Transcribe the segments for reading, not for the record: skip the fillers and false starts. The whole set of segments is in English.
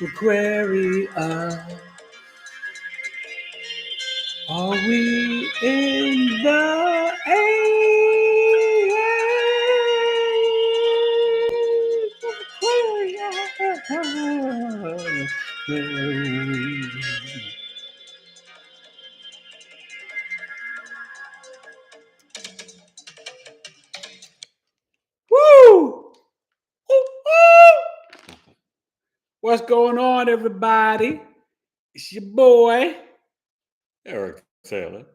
Aquarius. Are we in the age? Woo! What's going on, everybody? It's your boy, Eric Taylor.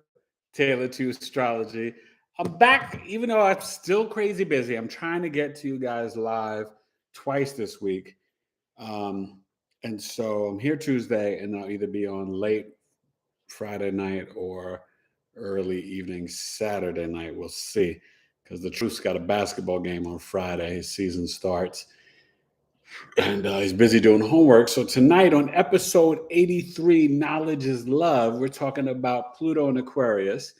Taylor to Astrology. I'm back, even though I'm still crazy busy. I'm trying to get to you guys live twice this week. And so I'm here Tuesday, and I'll either be on late Friday night or early evening Saturday night. We'll see. Because the Truth's got a basketball game on Friday. His season starts. And he's busy doing homework. So tonight on episode 83, Knowledge is Love, we're talking about Pluto and Aquarius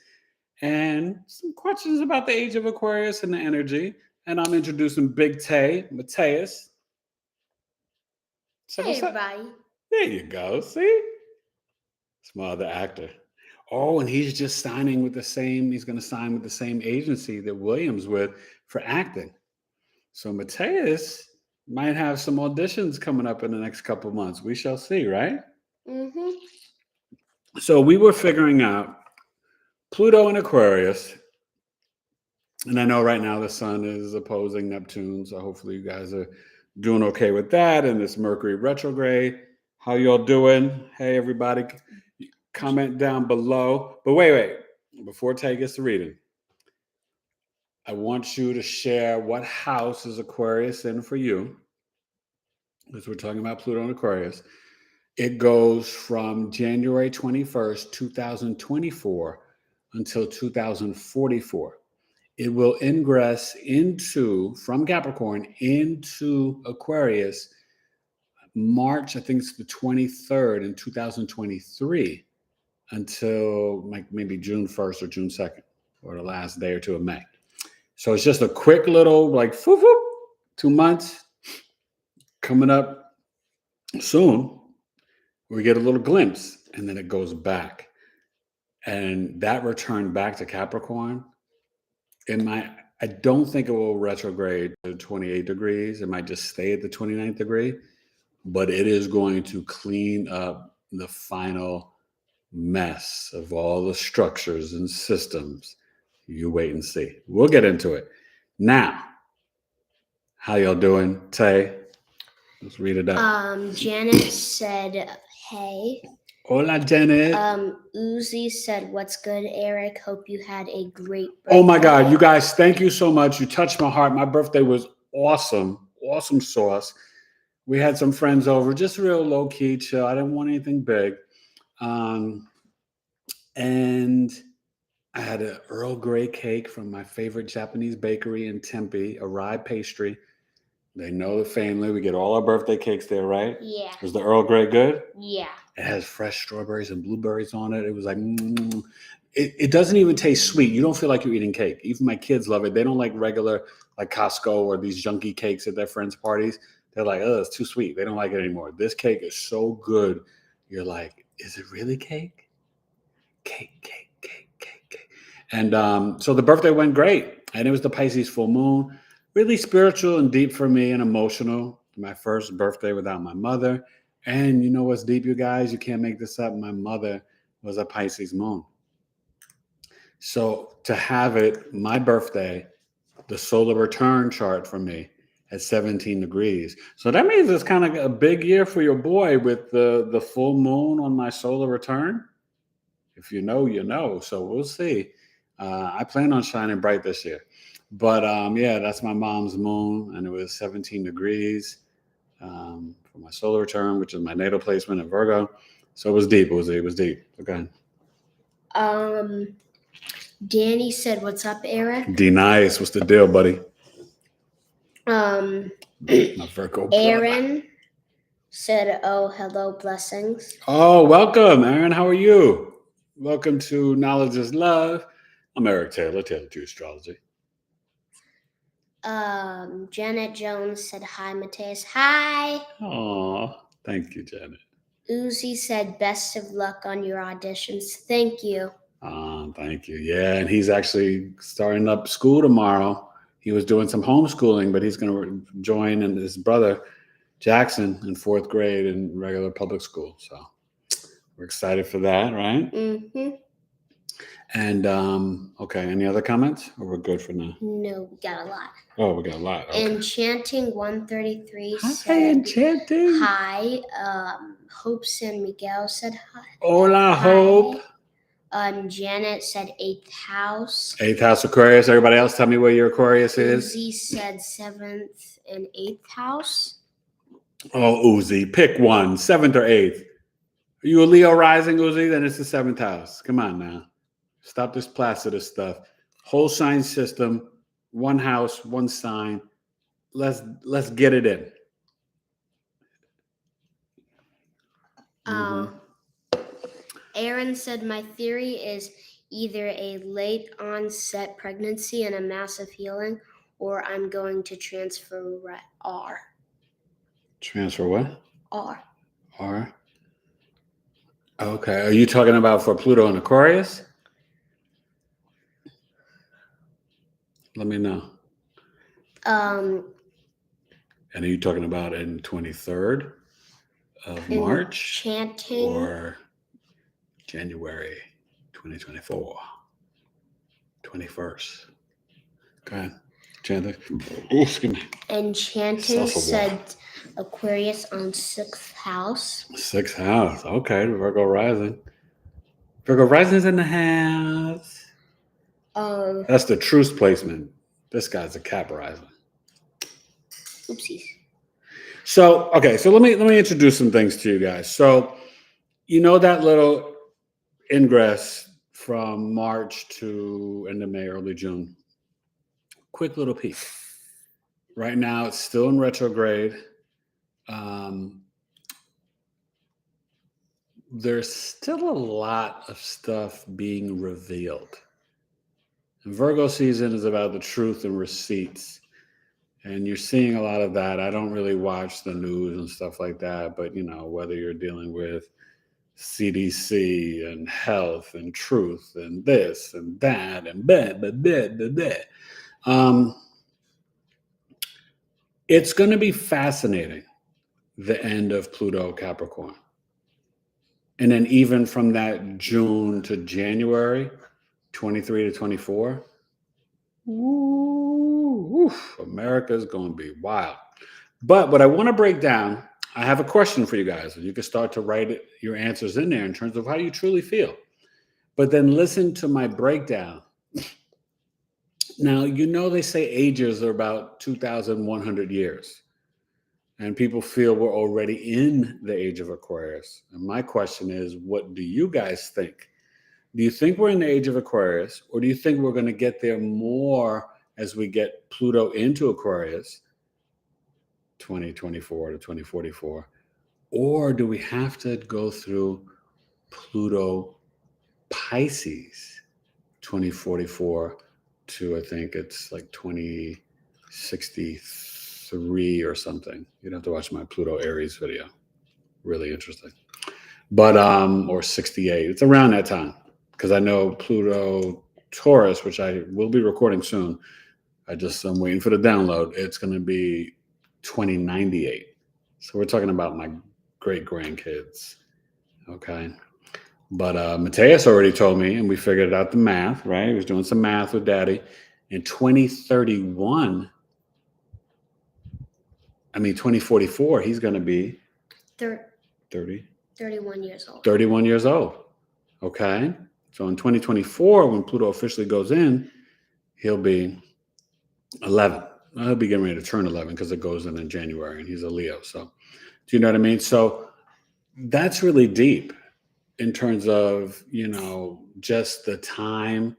and some questions about the age of Aquarius and the energy. And I'm introducing Big Tay, Mateus. Hey, everybody. There you go. See? It's my other actor. Oh, and he's just signing with he's going to sign with the same agency that Williams with for acting. So Mateus might have some auditions coming up in the next couple of months. We shall see, right? Mm-hmm. So we were figuring out Pluto and Aquarius. And I know right now the sun is opposing Neptune. So hopefully you guys are doing okay with that. And this Mercury retrograde. How y'all doing? Hey, everybody. Comment down below. But wait. Before Tay gets to reading, I want you to share what house is Aquarius in for you. Because we're talking about Pluto and Aquarius. It goes from January 21st, 2024 until 2044. It will ingress from Capricorn into Aquarius March, I think it's the 23rd in 2023 until like maybe June 1st or June 2nd or the last day or two of May. So it's just a quick little 2 months coming up soon. We get a little glimpse and then it goes back. And that return back to Capricorn, I don't think it will retrograde to 28 degrees. It might just stay at the 29th degree, but it is going to clean up the final mess of all the structures and systems. You wait and see. We'll get into it. Now, how y'all doing? Tay, let's read it up. Janet said, hey. Hola, Janet. Uzi said, what's good, Eric? Hope you had a great birthday. Oh my God, you guys, thank you so much. You touched my heart. My birthday was awesome. Awesome sauce. We had some friends over, just real low key, chill. I didn't want anything big. And I had an Earl Grey cake from my favorite Japanese bakery in Tempe, a rye pastry. They know the family. We get all our birthday cakes there, right? Yeah. Was the Earl Grey good? Yeah. It has fresh strawberries and blueberries on it. It was like, it doesn't even taste sweet. You don't feel like you're eating cake. Even my kids love it. They don't like regular, like Costco or these junky cakes at their friends' parties. They're like, oh, it's too sweet. They don't like it anymore. This cake is so good. You're like, is it really cake? Cake. And so the birthday went great. And it was the Pisces full moon. Really spiritual and deep for me and emotional. My first birthday without my mother. And you know what's deep, you guys? You can't make this up. My mother was a Pisces moon. So to have it, my birthday, the solar return chart for me at 17 degrees. So that means it's kind of a big year for your boy with the full moon on my solar return. If you know, you know. So we'll see. I plan on shining bright this year. But yeah, that's my mom's moon, and it was 17 degrees for my solar return, which is my natal placement in Virgo. So it was deep. It was deep. Okay. Danny said, what's up, Eric? D-Nice. What's the deal, buddy? My Virgo Aaron said, oh, hello, blessings. Oh, welcome, Aaron. How are you? Welcome to Knowledge is Love. I'm Eric Taylor, Taylor to Astrology. Janet Jones said, hi, Mateus. Hi. Aw. Thank you, Janet. Uzi said, best of luck on your auditions. Thank you. Thank you. Yeah, and he's actually starting up school tomorrow. He was doing some homeschooling, but he's going to join and his brother Jackson in 4th grade in regular public school. So we're excited for that, right? Mm-hmm. And okay, any other comments? Or we're good for now? No, we got a lot. Oh, we got a lot. Okay. Enchanting 133 Hi, said Enchanting. hi. Hope San Miguel said hi. Hola, Hope. Janet said 8th house. 8th house Aquarius. Everybody else, tell me where your Aquarius is. Uzi said 7th and 8th house. Oh, Uzi, pick one, 7th or 8th. Are you a Leo rising, Uzi? Then it's the 7th house. Come on now. Stop this Placidus stuff. Whole sign system, one house, one sign. Let's get it in. Aaron said, my theory is either a late onset pregnancy and a massive healing, or I'm going to transfer R. Transfer what? R. R. Okay. Are you talking about for Pluto and Aquarius? Let me know. And are you talking about in 23rd of March or January 2024? 21st. Go ahead. Enchanting. Excuse me. Enchanting said Aquarius on 6th house. 6th house. Okay. Virgo rising. Virgo rising is in the house. That's the truce placement. This guy's a Cap rising. Oopsies. So, okay, so let me introduce some things to you guys. So, you know that little ingress from March to end of May, early June. Quick little peek. Right now, it's still in retrograde. There's still a lot of stuff being revealed. And Virgo season is about the truth and receipts. And you're seeing a lot of that. I don't really watch the news and stuff like that, but whether you're dealing with CDC and health and truth and this and that and it's going to be fascinating, the end of Pluto Capricorn. And then even from that June to January, 23 to 24, America's going to be wild. But what I want to break down, I have a question for you guys. You can start to write your answers in there in terms of how you truly feel. But then listen to my breakdown. Now, they say ages are about 2,100 years. And people feel we're already in the age of Aquarius. And my question is, what do you guys think? Do you think we're in the age of Aquarius, or do you think we're going to get there more as we get Pluto into Aquarius, 2024 to 2044? Or do we have to go through Pluto Pisces, 2044 to, I think it's like 2063 or something? You'd have to watch my Pluto Aries video. Really interesting. But, or 68. It's around that time. Because I know Pluto Taurus, which I will be recording soon. I'm waiting for the download. It's going to be 2098. So we're talking about my great grandkids. Okay. But Mateus already told me, and we figured out the math, right? He was doing some math with Daddy. In 2044, he's going to be 31 years old. 31 years old. Okay. So in 2024, when Pluto officially goes in, he'll be 11. He'll be getting ready to turn 11 because it goes in January, and he's a Leo. So do you know what I mean? So that's really deep in terms of, just the time.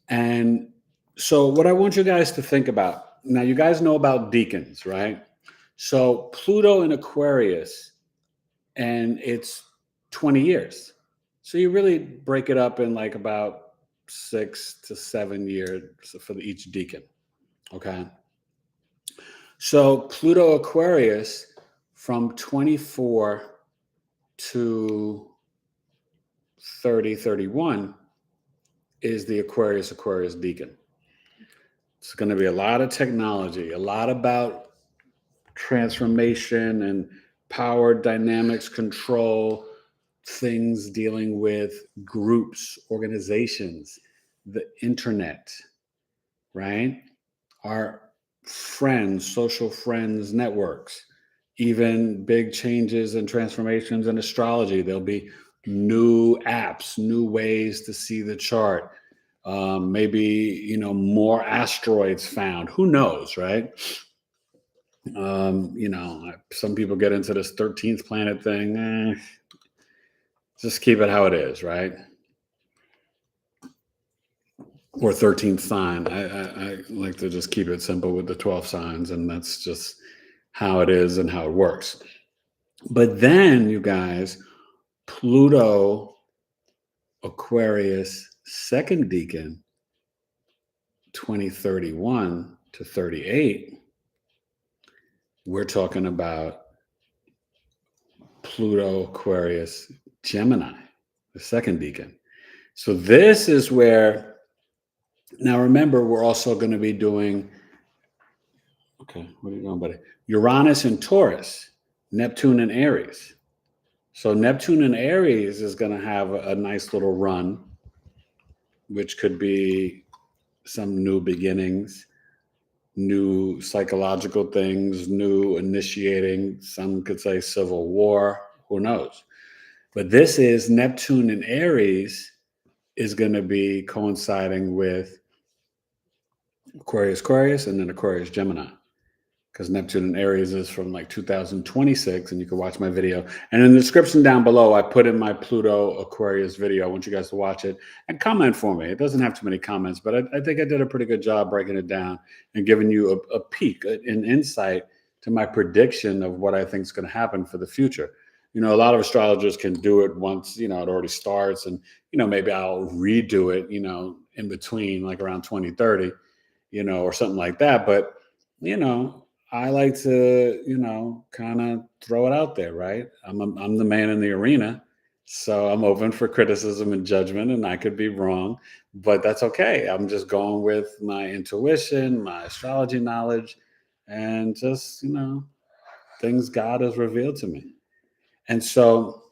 And so what I want you guys to think about, now you guys know about deacons, right? So Pluto in Aquarius, and it's 20 years. So you really break it up in like about 6 to 7 years for each deacon. Okay. So Pluto Aquarius from 24 to 30, 31 is the Aquarius Deacon. It's going to be a lot of technology, a lot about transformation and power dynamics, control, things dealing with groups, organizations, the internet, right? Our friends, social friends, networks, even big changes and transformations in astrology. There'll be new apps, new ways to see the chart. Maybe, more asteroids found. Who knows, right? Some people get into this 13th planet thing. Just keep it how it is, right? Or 13th sign. I like to just keep it simple with the 12 signs, and that's just how it is and how it works. But then, you guys, Pluto, Aquarius, second deacon, 2031 to 38, we're talking about Pluto, Aquarius, Gemini, the second deacon. So this is where, now remember, we're also going to be doing, okay, what are you doing, buddy? Uranus and Taurus, Neptune and Aries. So Neptune and Aries is going to have a nice little run, which could be some new beginnings, new psychological things, new initiating. Some could say civil war, who knows? But this is Neptune and Aries is going to be coinciding with Aquarius, and then Aquarius, Gemini. Because Neptune and Aries is from like 2026, and you can watch my video. And in the description down below, I put in my Pluto Aquarius video. I want you guys to watch it and comment for me. It doesn't have too many comments, but I think I did a pretty good job breaking it down and giving you a peek, an insight to my prediction of what I think is going to happen for the future. A lot of astrologers can do it once, it already starts, and, maybe I'll redo it, in between, like around 2030, or something like that. But, I like to, kind of throw it out there, right? I'm the man in the arena, so I'm open for criticism and judgment, and I could be wrong, but that's okay. I'm just going with my intuition, my astrology knowledge, and just, things God has revealed to me. And so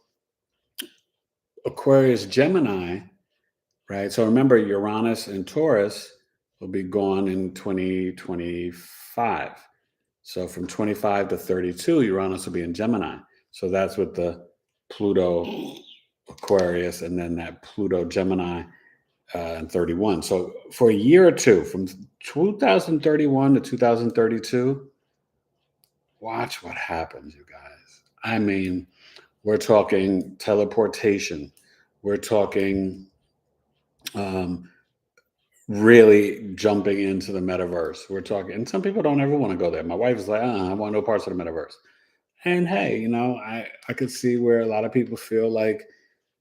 Aquarius, Gemini, right? So remember, Uranus and Taurus will be gone in 2025. So from 25 to 32, Uranus will be in Gemini. So that's with the Pluto Aquarius, and then that Pluto Gemini in 31. So for a year or two, from 2031 to 2032, watch what happens, you guys. I mean, we're talking teleportation. We're talking really jumping into the metaverse. We're talking, and some people don't ever want to go there. My wife is like, I want no parts of the metaverse. And hey, I could see where a lot of people feel like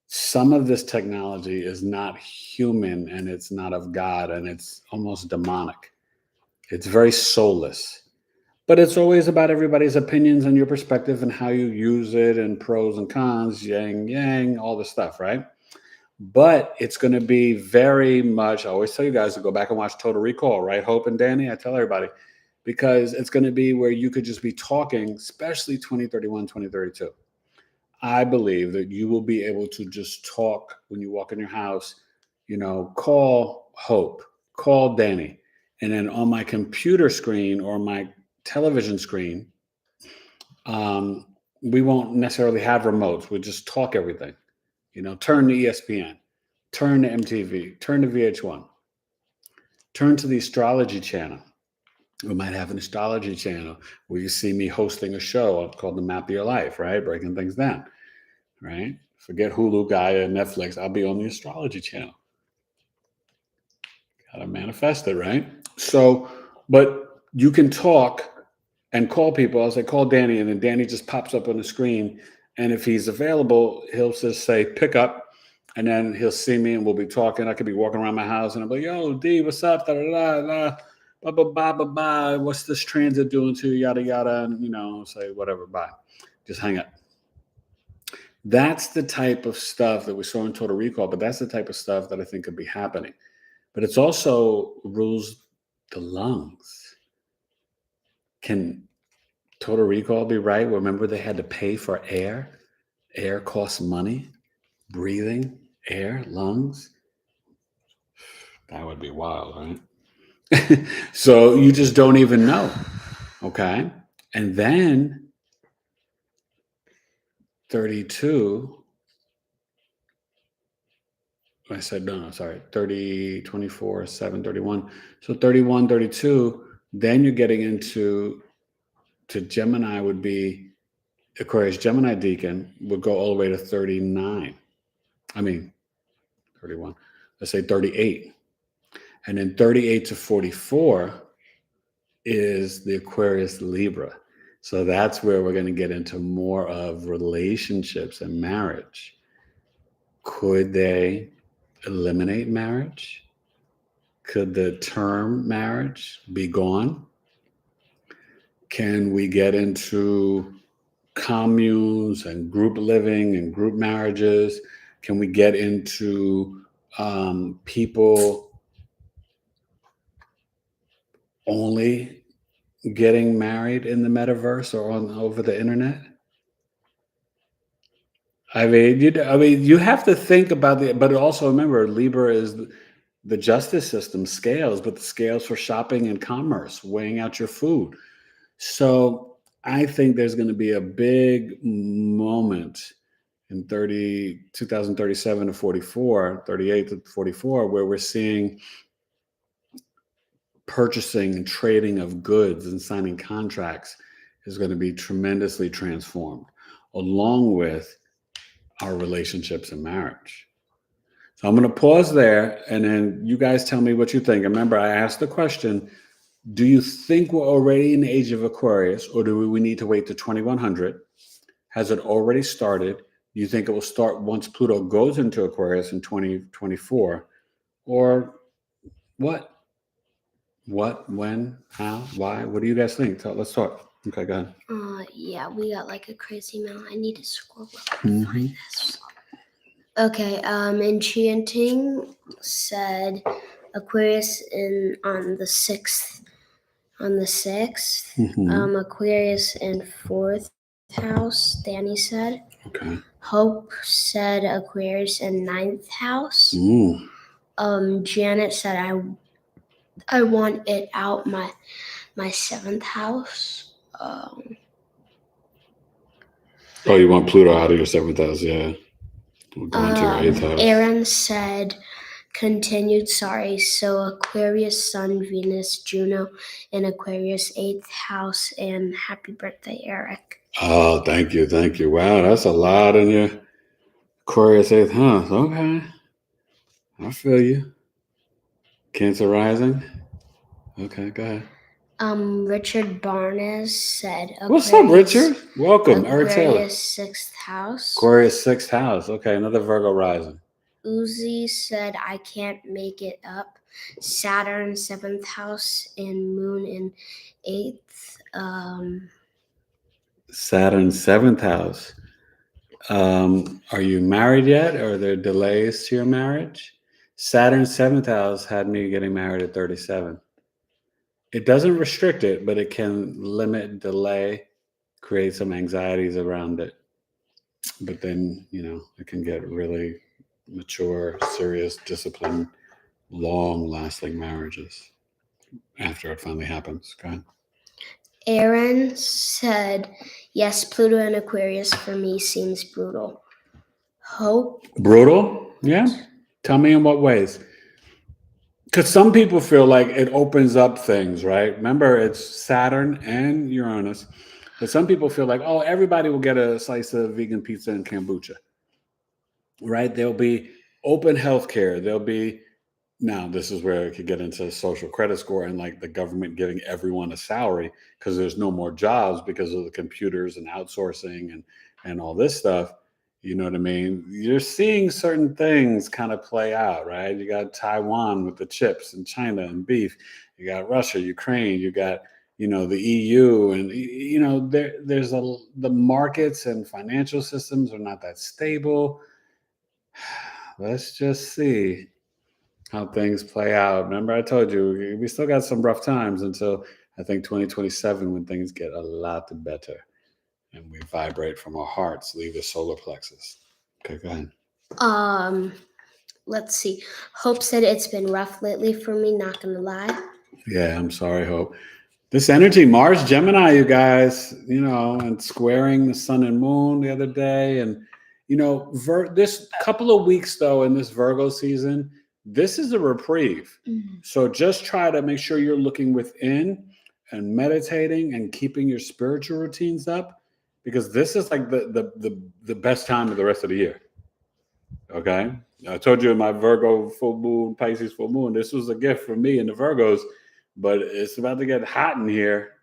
some of this technology is not human, and it's not of God, and it's almost demonic. It's very soulless. But it's always about everybody's opinions and your perspective and how you use it, and pros and cons, yin, yang, all this stuff, right? But it's going to be very much, I always tell you guys to go back and watch Total Recall, right? Hope and Danny, I tell everybody, because it's going to be where you could just be talking, especially 2031, 2032. I believe that you will be able to just talk when you walk in your house, call Hope, call Danny. And then on my computer screen or my television screen, we won't necessarily have remotes. We'll just talk everything. Turn to ESPN, turn to MTV, turn to VH1, turn to the Astrology channel. We might have an astrology channel where you see me hosting a show called The Map of Your Life, right? Breaking things down, right? Forget Hulu, Gaia, and Netflix. I'll be on the astrology channel. Gotta manifest it, right? So, but you can talk and call people. I'll say, call Danny, and then Danny just pops up on the screen. And if he's available, he'll just say, pick up. And then he'll see me, and we'll be talking. I could be walking around my house, and I'll be like, yo, D, what's up? Da, da, da, da. blah, blah, blah, blah, blah. What's this transit doing to you? Yada, yada. And, say whatever, bye. Just hang up. That's the type of stuff that we saw in Total Recall, but that's the type of stuff that I think could be happening. But it's also rules the lungs. Can Total Recall be right? Remember they had to pay for air? Air costs money. Breathing, air, lungs. That would be wild, right? So you just don't even know. Okay. And then 32. I said, no, sorry, 30, 24, 7, 31. So 31, 32, then you're getting into Gemini would be Aquarius, Gemini Deacon would go all the way to 39. I mean, 31. Let's say 38. And then 38 to 44 is the Aquarius Libra. So that's where we're going to get into more of relationships and marriage. Could they eliminate marriage? Could the term marriage be gone? Can we get into communes and group living and group marriages? Can we get into people only getting married in the metaverse or over the internet? I mean, you have to think about but also remember, Libra is the justice system scales, but the scales for shopping and commerce, weighing out your food. So I think there's going to be a big moment in 2037 to 44, 38 to 44, where we're seeing purchasing and trading of goods and signing contracts is going to be tremendously transformed, along with our relationships and marriage. So I'm going to pause there, and then you guys tell me what you think. Remember, I asked the question, do you think we're already in the age of Aquarius, or do we need to wait to 2100? Has it already started? Do you think it will start once Pluto goes into Aquarius in 2024? Or what? What, when, how, why? What do you guys think? Let's talk. Okay, go ahead. Yeah, we got like a crazy amount. I need to scroll up and find this. Okay, Enchanting said Aquarius on the 6th. Aquarius in 4th house, Danny said. Okay. Hope said Aquarius in 9th house. Janet said I want it out my 7th house. Oh, you want Pluto out of your 7th house, yeah. We're going to your 8th house. Aaron said continued, sorry. So Aquarius, Sun, Venus, Juno, and Aquarius 8th house. And happy birthday, Eric. Oh, thank you. Wow, that's a lot in your Aquarius 8th house. Okay. I feel you. Cancer rising. Okay, go ahead. Richard Barnes said Aquarius, what's up, Richard? Welcome. Eric Taylor. Aquarius 6th house. Aquarius 6th house. Okay, another Virgo rising. Uzi said I can't make it up. Saturn 7th house and Moon in 8th. Saturn 7th house. Are you married yet? Or are there delays to your marriage? Saturn 7th house had me getting married at 37. It doesn't restrict it, but it can limit, delay, create some anxieties around it. But then, it can get really mature, serious, disciplined, long-lasting marriages after it finally happens. Go ahead. Aaron said, yes, Pluto and Aquarius for me seems brutal. Hope. Brutal? Yeah. Tell me in what ways. Because some people feel like it opens up things, right? Remember, it's Saturn and Uranus. But some people feel like, oh, everybody will get a slice of vegan pizza and kombucha, right? There'll be open healthcare. There'll be, now this is where it could get into social credit score and like the government giving everyone a salary because there's no more jobs because of the computers and outsourcing and all this stuff. You know what I mean? You're seeing certain things kind of play out, right? You got Taiwan with the chips and China and beef. You got Russia, Ukraine. You got, the EU. And, the markets and financial systems are not that stable. Let's just see how things play out. Remember, I told you, we still got some rough times until I think 2027 when things get a lot better and we vibrate from our hearts, leave the solar plexus. Okay, go ahead. Let's see. Hope said it's been rough lately for me, not gonna lie. Yeah, I'm sorry, Hope. This energy, Mars, Gemini, you guys, and squaring the sun and moon the other day. And, this couple of weeks, though, in this Virgo season, this is a reprieve. So just try to make sure you're looking within and meditating and keeping your spiritual routines up, because this is like the best time of the rest of the year. Okay. I told you in my Virgo full moon, Pisces full moon, this was a gift for me and the Virgos, but it's about to get hot in here.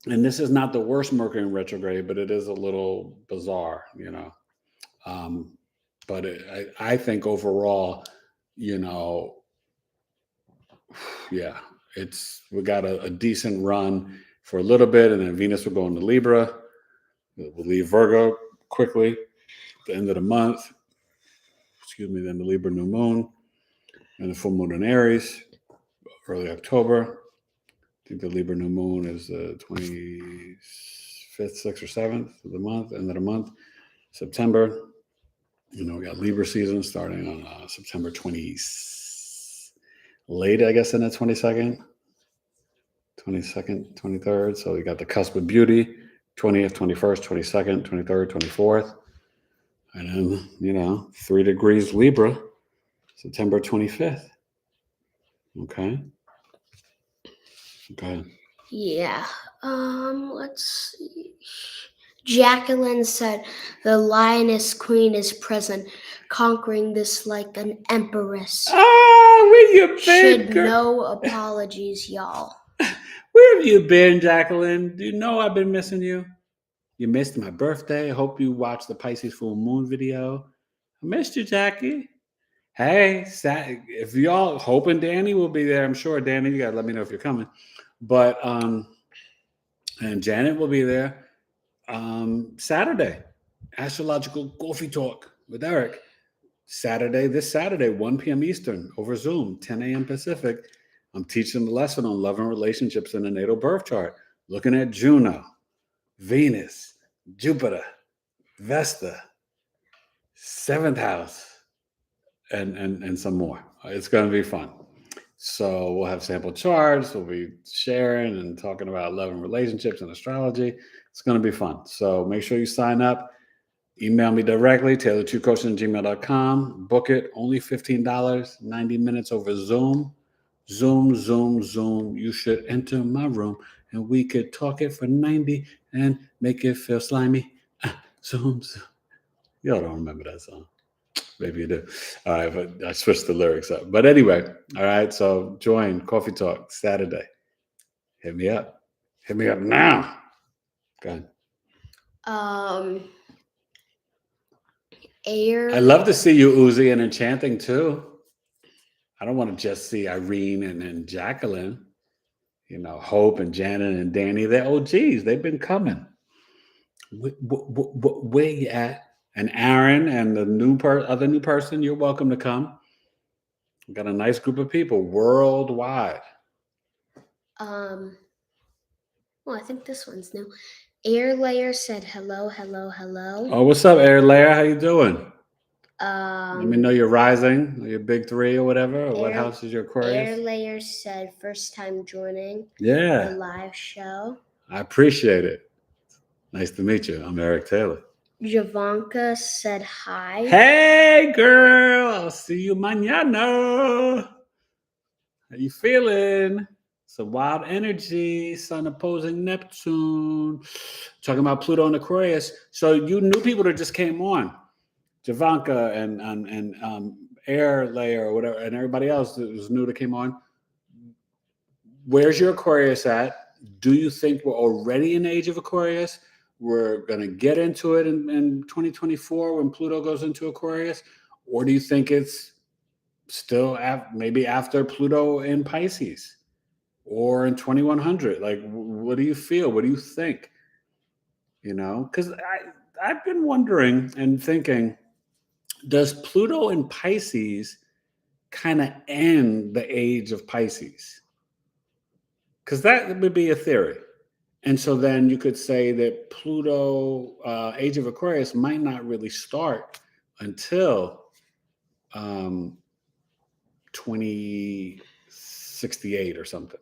And this is not the worst Mercury in retrograde, but it is a little bizarre, But I think overall, we got a decent run for a little bit, and then Venus will go into Libra. We'll leave Virgo quickly at the end of the month. Then the Libra new moon and the full moon in Aries, early October. I think the Libra new moon is the 25th, 6th, or 7th of the month, end of the month. September, we got Libra season starting on September 20th, late, I guess, in the 22nd, 23rd. So we got the cusp of beauty, 20th, 21st, 22nd, 23rd, 24th. And then, 3 degrees Libra, September 25th. Okay. Okay. Yeah. Let's see. Jacqueline said, the lioness queen is present, conquering this like an empress. Where you been, Should girl? no apologies, y'all. Where have you been, Jacqueline? Do you know I've been missing you? You missed my birthday. I hope you watched the Pisces full moon video. I missed you, Jackie. Hey, if y'all hoping Danny will be there, I'm sure. Danny, you gotta let me know if you're coming. But and Janet will be there. Saturday, astrological coffee talk with Eric. This Saturday, 1 p.m. Eastern over Zoom, 10 a.m. Pacific. I'm teaching the lesson on love and relationships in the natal birth chart, looking at Juno, Venus, Jupiter, Vesta, 7th house, and some more. It's going to be fun. So we'll have sample charts. We'll be sharing and talking about love and relationships and astrology. It's going to be fun. So make sure you sign up. Email me directly, taylor2coaching@gmail.com. Book it, only $15, 90 minutes over Zoom. Zoom. You should enter my room and we could talk it for 90 and make it feel slimy. Zoom. Y'all don't remember that song. Maybe you do. All right, but I switched the lyrics up. But anyway, all right, so join Coffee Talk Saturday. Hit me up. Hit me up now. Go ahead. I love to see you, Uzi, and Enchanting too. I don't want to just see Irene and Jacqueline. Hope and Janet and Danny. They're OGs. They've been coming. Where you at? And Aaron and the other new person, you're welcome to come. We've got a nice group of people worldwide. Well, I think this one's new. Air Layer said hello. Oh, what's up, Air Layer? How you doing? Let me know you're rising, or your big 3 or whatever. Or what house is your Aquarius? Air Layer said first time joining the live show. I appreciate it. Nice to meet you. I'm Eric Taylor. Javanka said hi. Hey, girl. I'll see you mañana. How you feeling? Some wild energy, sun opposing Neptune. Talking about Pluto and Aquarius. So you new people that just came on, Javanka and Air Layer or whatever, and everybody else that was new that came on. Where's your Aquarius at? Do you think we're already in the age of Aquarius? we're going to get into it in 2024 when Pluto goes into Aquarius? Or do you think it's still maybe after Pluto in Pisces or in 2100? Like, what do you feel? What do you think? Because I've been wondering and thinking, does Pluto in Pisces kind of end the age of Pisces? Because that would be a theory. And so then you could say that Pluto, age of Aquarius, might not really start until 2068 or something.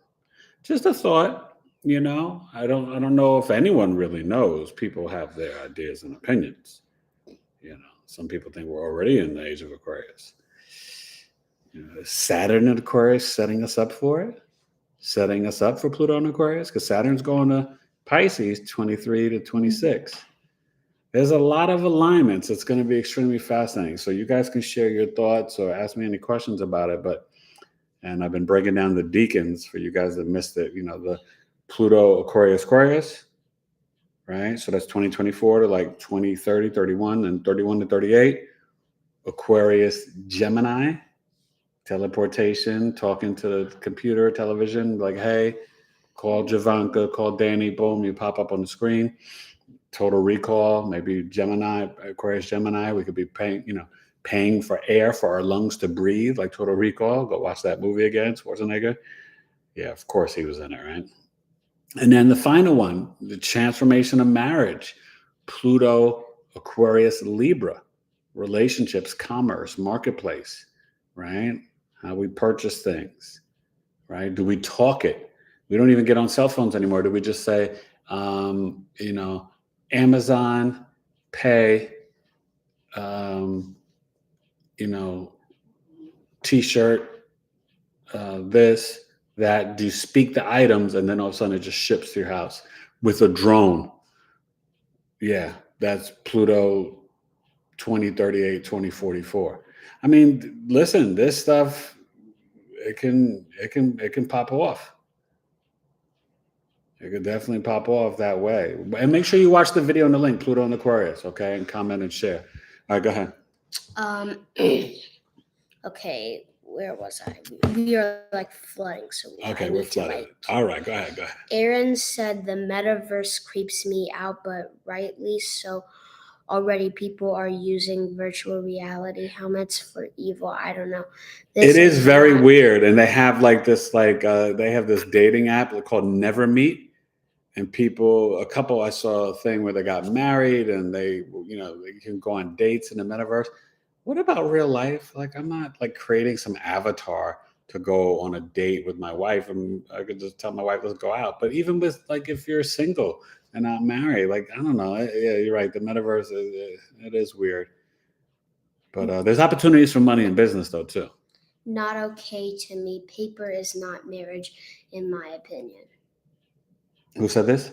Just a thought, I don't know if anyone really knows. People have their ideas and opinions. Some people think we're already in the age of Aquarius. Is Saturn in Aquarius setting us up for it? Setting us up for Pluto in Aquarius? Because Saturn's going to Pisces 23 to 26. There's a lot of alignments. It's going to be extremely fascinating. So you guys can share your thoughts or ask me any questions about it. And I've been breaking down the decans for you guys that missed it. The Pluto Aquarius, right? So that's 2024 to like 2030, 31, and 31 to 38. Aquarius Gemini, teleportation, talking to the computer, television, like, hey, call Javanka, call Danny, boom, you pop up on the screen. Total Recall, maybe Gemini, Aquarius Gemini, we could be paying for air for our lungs to breathe, like Total Recall. Go watch that movie again, Schwarzenegger. Yeah, of course he was in it, right? And then the final one, the transformation of marriage, Pluto, Aquarius, Libra, relationships, commerce, marketplace, right? How we purchase things, right? Do we talk it? We don't even get on cell phones anymore. Do we just say, Amazon, pay, T-shirt, this, that? Do you speak the items and then all of a sudden it just ships to your house with a drone? Yeah, that's Pluto 2038, 2044. I mean, listen, this stuff, it can pop off. It could definitely pop off that way. And make sure you watch the video in the link, Pluto and Aquarius, okay? And comment and share. All right, go ahead. Okay, where was I? We are like flooding, so we're flooded. All right, go ahead. Aaron said the metaverse creeps me out, but rightly so. Already people are using virtual reality helmets for evil. I don't know. It is very weird. And they have like this, they have this dating app called Never Meet. And a couple, I saw a thing where they got married and they can go on dates in the metaverse. What about real life? Like, I'm not like creating some avatar to go on a date with my wife. And I could just tell my wife, let's go out. But even with like, if you're single and not married, like, I don't know. Yeah, you're right. The metaverse, it is weird. But there's opportunities for money in business though, too. Not okay to me. Paper is not marriage, in my opinion. Who said this?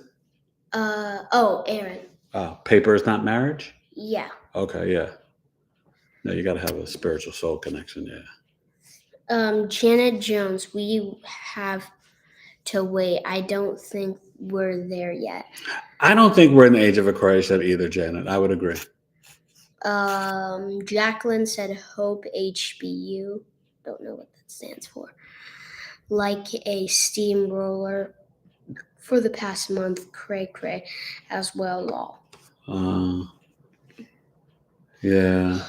Aaron. Oh, paper is not marriage? Yeah. Okay, yeah. No, you got to have a spiritual soul connection, yeah. Janet Jones, we have to wait. I don't think we're there yet. I don't think we're in the age of Aquarius yet either, Janet. I would agree. Jacqueline said Hope HBU. Don't know what that stands for. Like a steamroller for the past month, cray as well, lol. Yeah.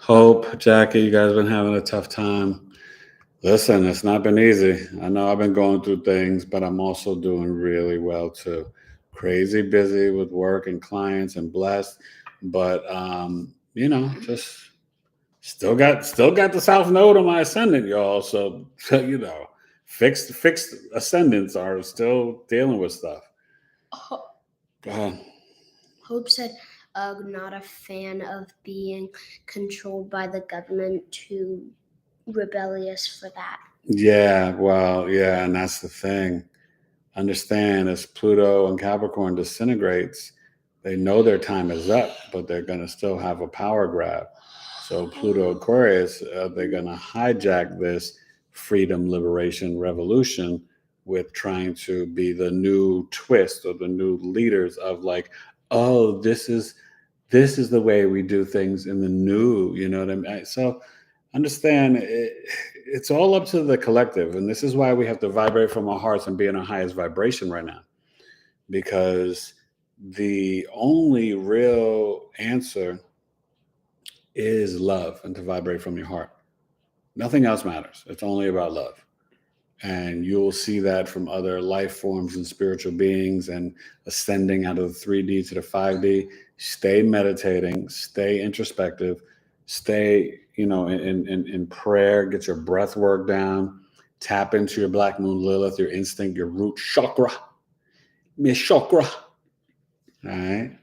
Hope, Jackie, you guys been having a tough time. Listen, it's not been easy. I know I've been going through things, but I'm also doing really well too. Crazy busy with work and clients and blessed. But just still got the South Node on my ascendant, y'all. So fixed ascendants are still dealing with stuff. Go ahead. Hope said, not a fan of being controlled by the government, too rebellious for that. Yeah, well, yeah, and that's the thing. Understand, as Pluto and Capricorn disintegrates, they know their time is up, but they're going to still have a power grab. So Pluto Aquarius, they're going to hijack this freedom, liberation, revolution with trying to be the new twist or the new leaders of like oh, this is the way we do things in the new. You know what I mean? So understand it's all up to the collective, and this is why we have to vibrate from our hearts and be in our highest vibration right now, because the only real answer is love and to vibrate from your heart. Nothing else matters. It's only about love. And you'll see that from other life forms and spiritual beings and ascending out of the 3D to the 5D. Stay meditating, stay introspective, stay, in prayer, get your breath work down, tap into your black moon Lilith, your instinct, your root chakra, Miss chakra. All right.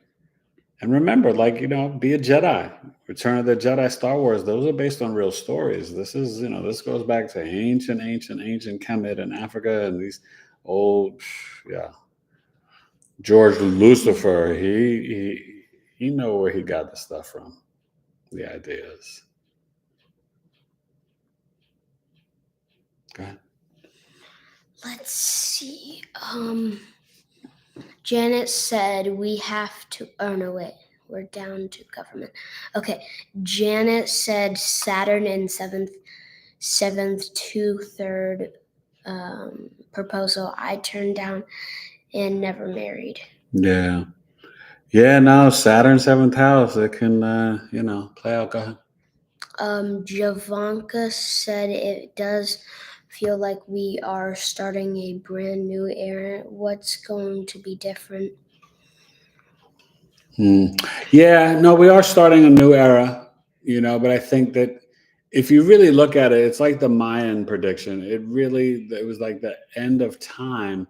And remember, be a Jedi. Return of the Jedi, Star Wars, those are based on real stories. This is, this goes back to ancient Kemet in Africa and these old, yeah. George Lucifer, he know where he got the stuff from, the ideas. Go ahead. Let's see. Janet said we have to. Oh no, wait. We're down to government. Okay. Janet said Saturn in seventh to third proposal I turned down and never married. Yeah. Yeah, no, Saturn 7th house, it can, play out. Go ahead. Javanka said it does feel like we are starting a brand new era. What's going to be different? Yeah, no, we are starting a new era, but I think that if you really look at it, it's like the Mayan prediction. It was like the end of time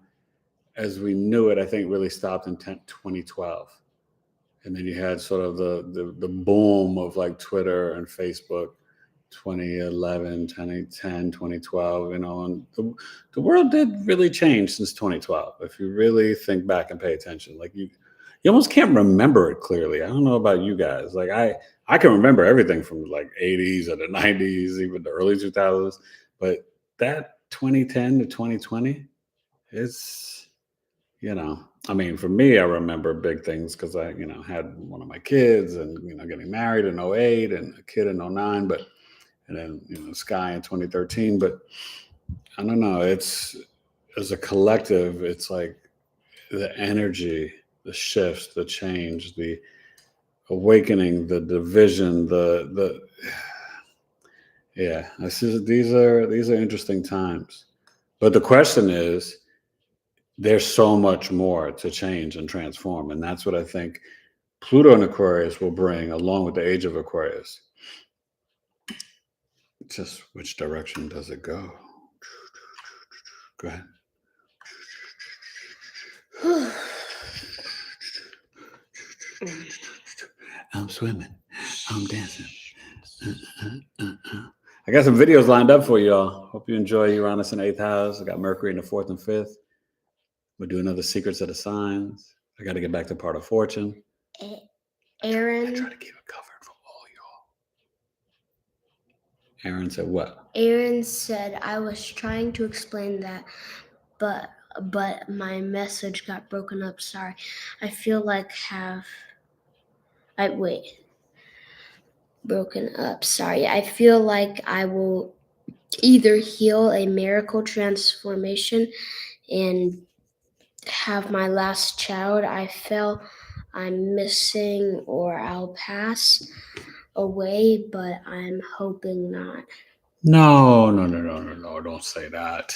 as we knew it, I think really stopped in 2012. And then you had sort of the boom of like Twitter and Facebook, 2011, 2010, 2012, and the world did really change since 2012. If you really think back and pay attention, like you almost can't remember it clearly. I don't know about you guys. Like I can remember everything from like 80s or the 90s, even the early 2000s, but that 2010 to 2020, it's, I mean, for me, I remember big things because I, had one of my kids and, getting married in 08 and a kid in 09, and then, Sky in 2013. But I don't know, it's, as a collective, it's like the energy, the shifts, the change, the awakening, the division, yeah, these are interesting times. But the question is, there's so much more to change and transform. And that's what I think Pluto in Aquarius will bring, along with the age of Aquarius. Just which direction does it go? Go ahead. I'm swimming. I'm dancing. I got some videos lined up for y'all. Hope you enjoy Uranus in 8th house. I got Mercury in the 4th and 5th. We'll do another Secrets of the Signs. I got to get back to Part of Fortune. Aaron. I try to keep it covered for all y'all. Aaron said what? Aaron said I was trying to explain that, but my message got broken up. Sorry. I feel like broken up. Sorry. I feel like I will either heal a miracle transformation and have my last child I feel I'm missing, or I'll pass away, but I'm hoping not. No. Don't say that.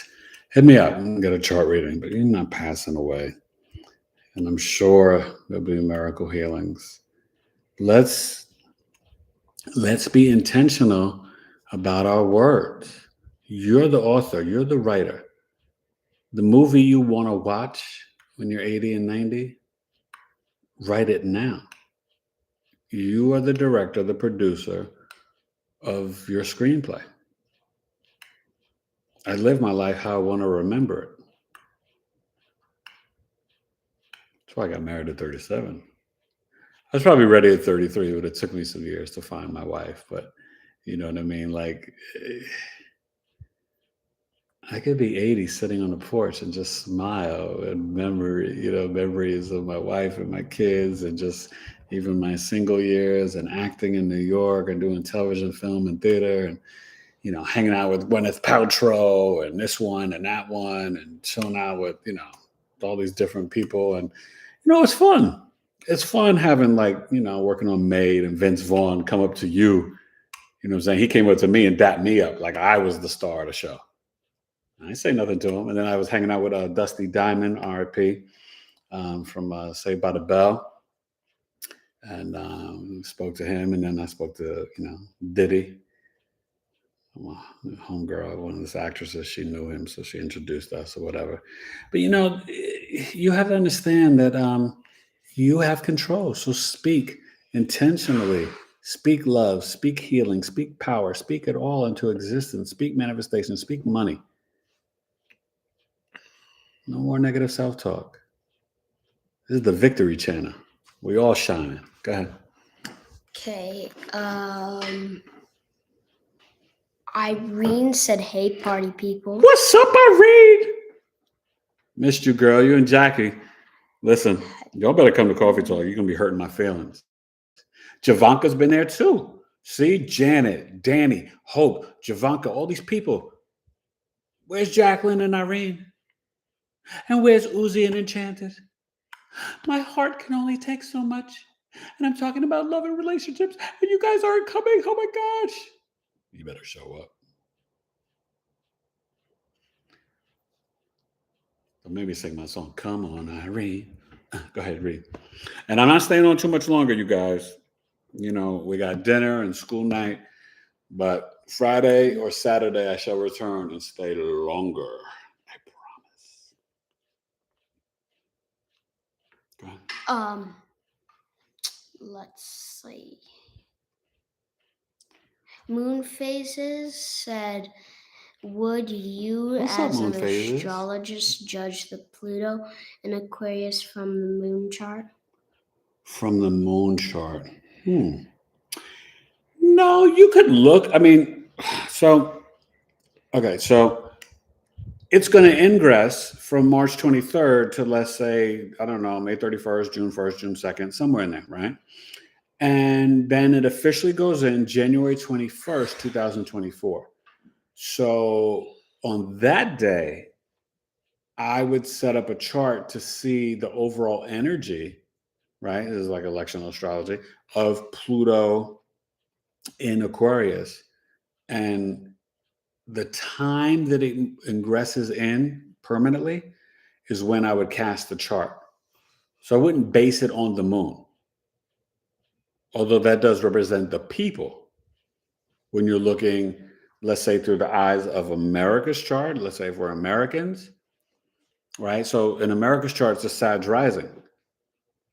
Hit me up and get a chart reading, but you're not passing away. And I'm sure there'll be miracle healings. Let's be intentional about our words. You're the author. You're the writer. The movie you want to watch when you're 80 and 90, write it now. You are the director, the producer of your screenplay. I live my life how I want to remember it. That's why I got married at 37. I was probably ready at 33, but it took me some years to find my wife. But you know what I mean? Like, I could be 80 sitting on the porch and just smile and memories of my wife and my kids and just even my single years and acting in New York and doing television, film, and theater and hanging out with Gwyneth Paltrow and this one and that one and chilling out with, all these different people. And, it's fun. It's fun having working on Maid and Vince Vaughn come up to you. You know what I'm saying? He came up to me and dapped me up like I was the star of the show. I didn't say nothing to him. And then I was hanging out with Dusty Diamond, RIP, from Saved by the Bell. And spoke to him. And then I spoke to, Diddy. Homegirl, one of these actresses, she knew him, so she introduced us or whatever. But you have to understand that you have control. So speak intentionally, speak love, speak healing, speak power, speak it all into existence, speak manifestation, speak money. No more negative self-talk. This is the Victory Channel. We all shining. Go ahead. Okay. Irene said, "Hey, party people." What's up, Irene? Missed you, girl. You and Jackie. Listen, y'all better come to Coffee Talk. You're going to be hurting my feelings. Javanka's been there too. See? Janet, Danny, Hope, Javanka, all these people. Where's Jacqueline and Irene? And where's Uzi and Enchanted? My heart can only take so much. And I'm talking about love and relationships. And you guys aren't coming. Oh my gosh. You better show up. So maybe sing my song. Come on, Irene. Go ahead, read. And I'm not staying on too much longer, you guys. We got dinner and school night. But Friday or Saturday, I shall return and stay longer. I promise. Go ahead. Let's see. Moon Phases said, "Would you, What's up, as Moon an Phases? astrologist, judge the Pluto in Aquarius from the moon chart?" From the moon chart. No, you could look. I mean, so it's going to ingress from March 23rd to, let's say, I don't know, May 31st, June 1st, June 2nd, somewhere in there, right? And then it officially goes in January 21st, 2024. So on that day, I would set up a chart to see the overall energy, right? This is like election astrology, of Pluto in Aquarius. And the time that it ingresses in permanently is when I would cast the chart. So I wouldn't base it on the moon. Although that does represent the people. When you're looking, let's say, through the eyes of America's chart, let's say if we're Americans, right? So in America's chart, it's a Sag rising,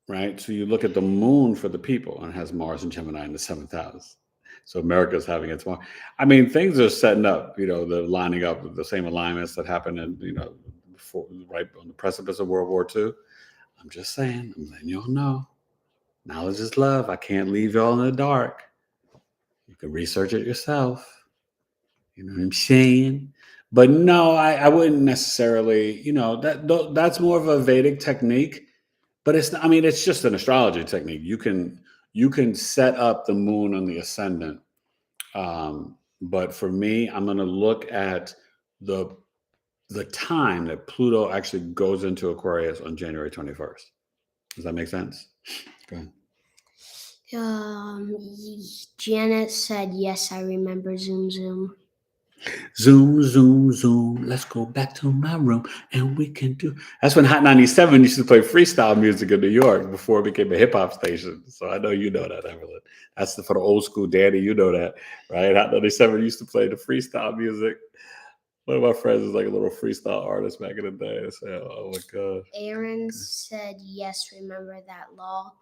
right? So you look at the moon for the people, and it has Mars and Gemini in the 7th house. So America's having its tomorrow. I mean, things are setting up, they're lining up with the same alignments that happened in, before, right on the precipice of World War II. I'm just saying, I'm letting y'all know. Knowledge is love. I can't leave y'all in the dark. You can research it yourself. You know what I'm saying? But no, I wouldn't necessarily, that's more of a Vedic technique. But it's just an astrology technique. You can set up the moon on the ascendant. But for me, I'm going to look at the time that Pluto actually goes into Aquarius on January 21st. Does that make sense? Go ahead. Janet said, "Yes, I remember Zoom Zoom." Zoom, zoom, zoom. Let's go back to my room and we can do. That's when Hot 97 used to play freestyle music in New York before it became a hip hop station. So I know you know that, Evelyn. That's for the old school daddy. You know that, right? Hot 97 used to play the freestyle music. One of my friends is like a little freestyle artist back in the day. So, oh my God. Aaron said, "Yes, remember that law."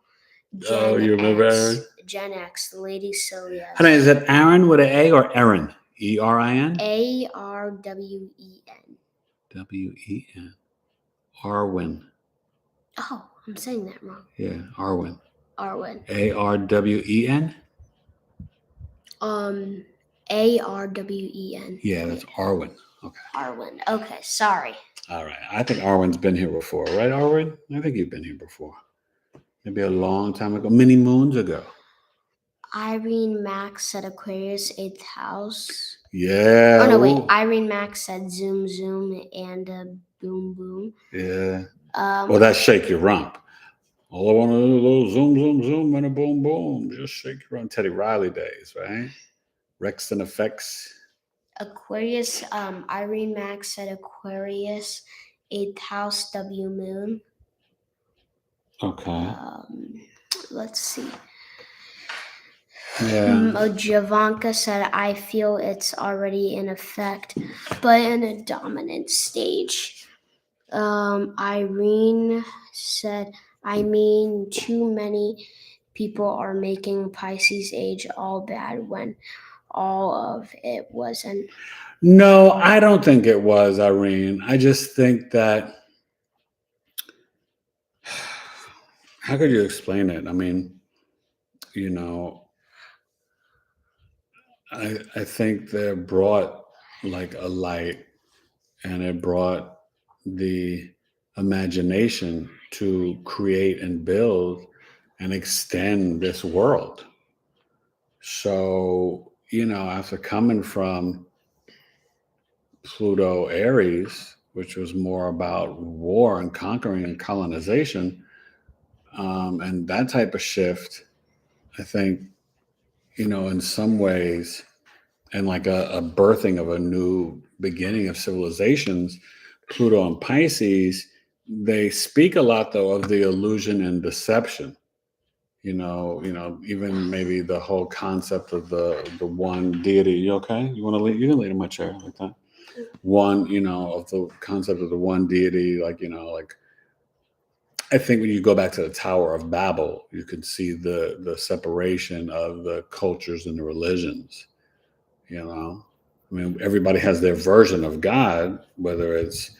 You remember Aaron? Gen X, the lady Sylvia. Honey, is it Aaron with an A or Erin? E-R-I-N? A-R-W-E-N. W-E-N. Arwen. Oh, I'm saying that wrong. Yeah, Arwen. Arwen. A-R-W-E-N? A-R-W-E-N. Yeah, that's Arwen. Okay. Arwen. Okay, sorry. All right. I think Arwen's been here before, right, Arwen? I think you've been here before. Maybe a long time ago, many moons ago. Irene Max said Aquarius, 8th house. Yeah. Oh, no, wait. Ooh. Irene Max said zoom, zoom, and boom, boom. Yeah. Well, that's shake your rump. All I want to do is a little zoom, zoom, zoom, and a boom, boom. Just shake your rump. Teddy Riley days, right? Rex and Effects. Aquarius, Irene Max said Aquarius, 8th house, W moon. Okay. Let's see. Yeah. Javanka said, I feel it's already in effect, but in a dominant stage. Irene said, I mean, too many people are making Pisces age all bad when all of it wasn't. No, I don't think it was, Irene. I just think that. How could you explain it? I mean, you know, I think they brought like a light, and it brought the imagination to create and build and extend this world. So, after coming from Pluto Aries, which was more about war and conquering and colonization, and that type of shift, I think, in some ways, and like a birthing of a new beginning of civilizations, Pluto and Pisces, they speak a lot though of the illusion and deception. Even maybe the whole concept of the one deity. You okay? You want to leave? You can leave in my chair like that. One, of the concept of the one deity, like I think when you go back to the Tower of Babel, you can see the separation of the cultures and the religions. I mean, everybody has their version of God, whether it's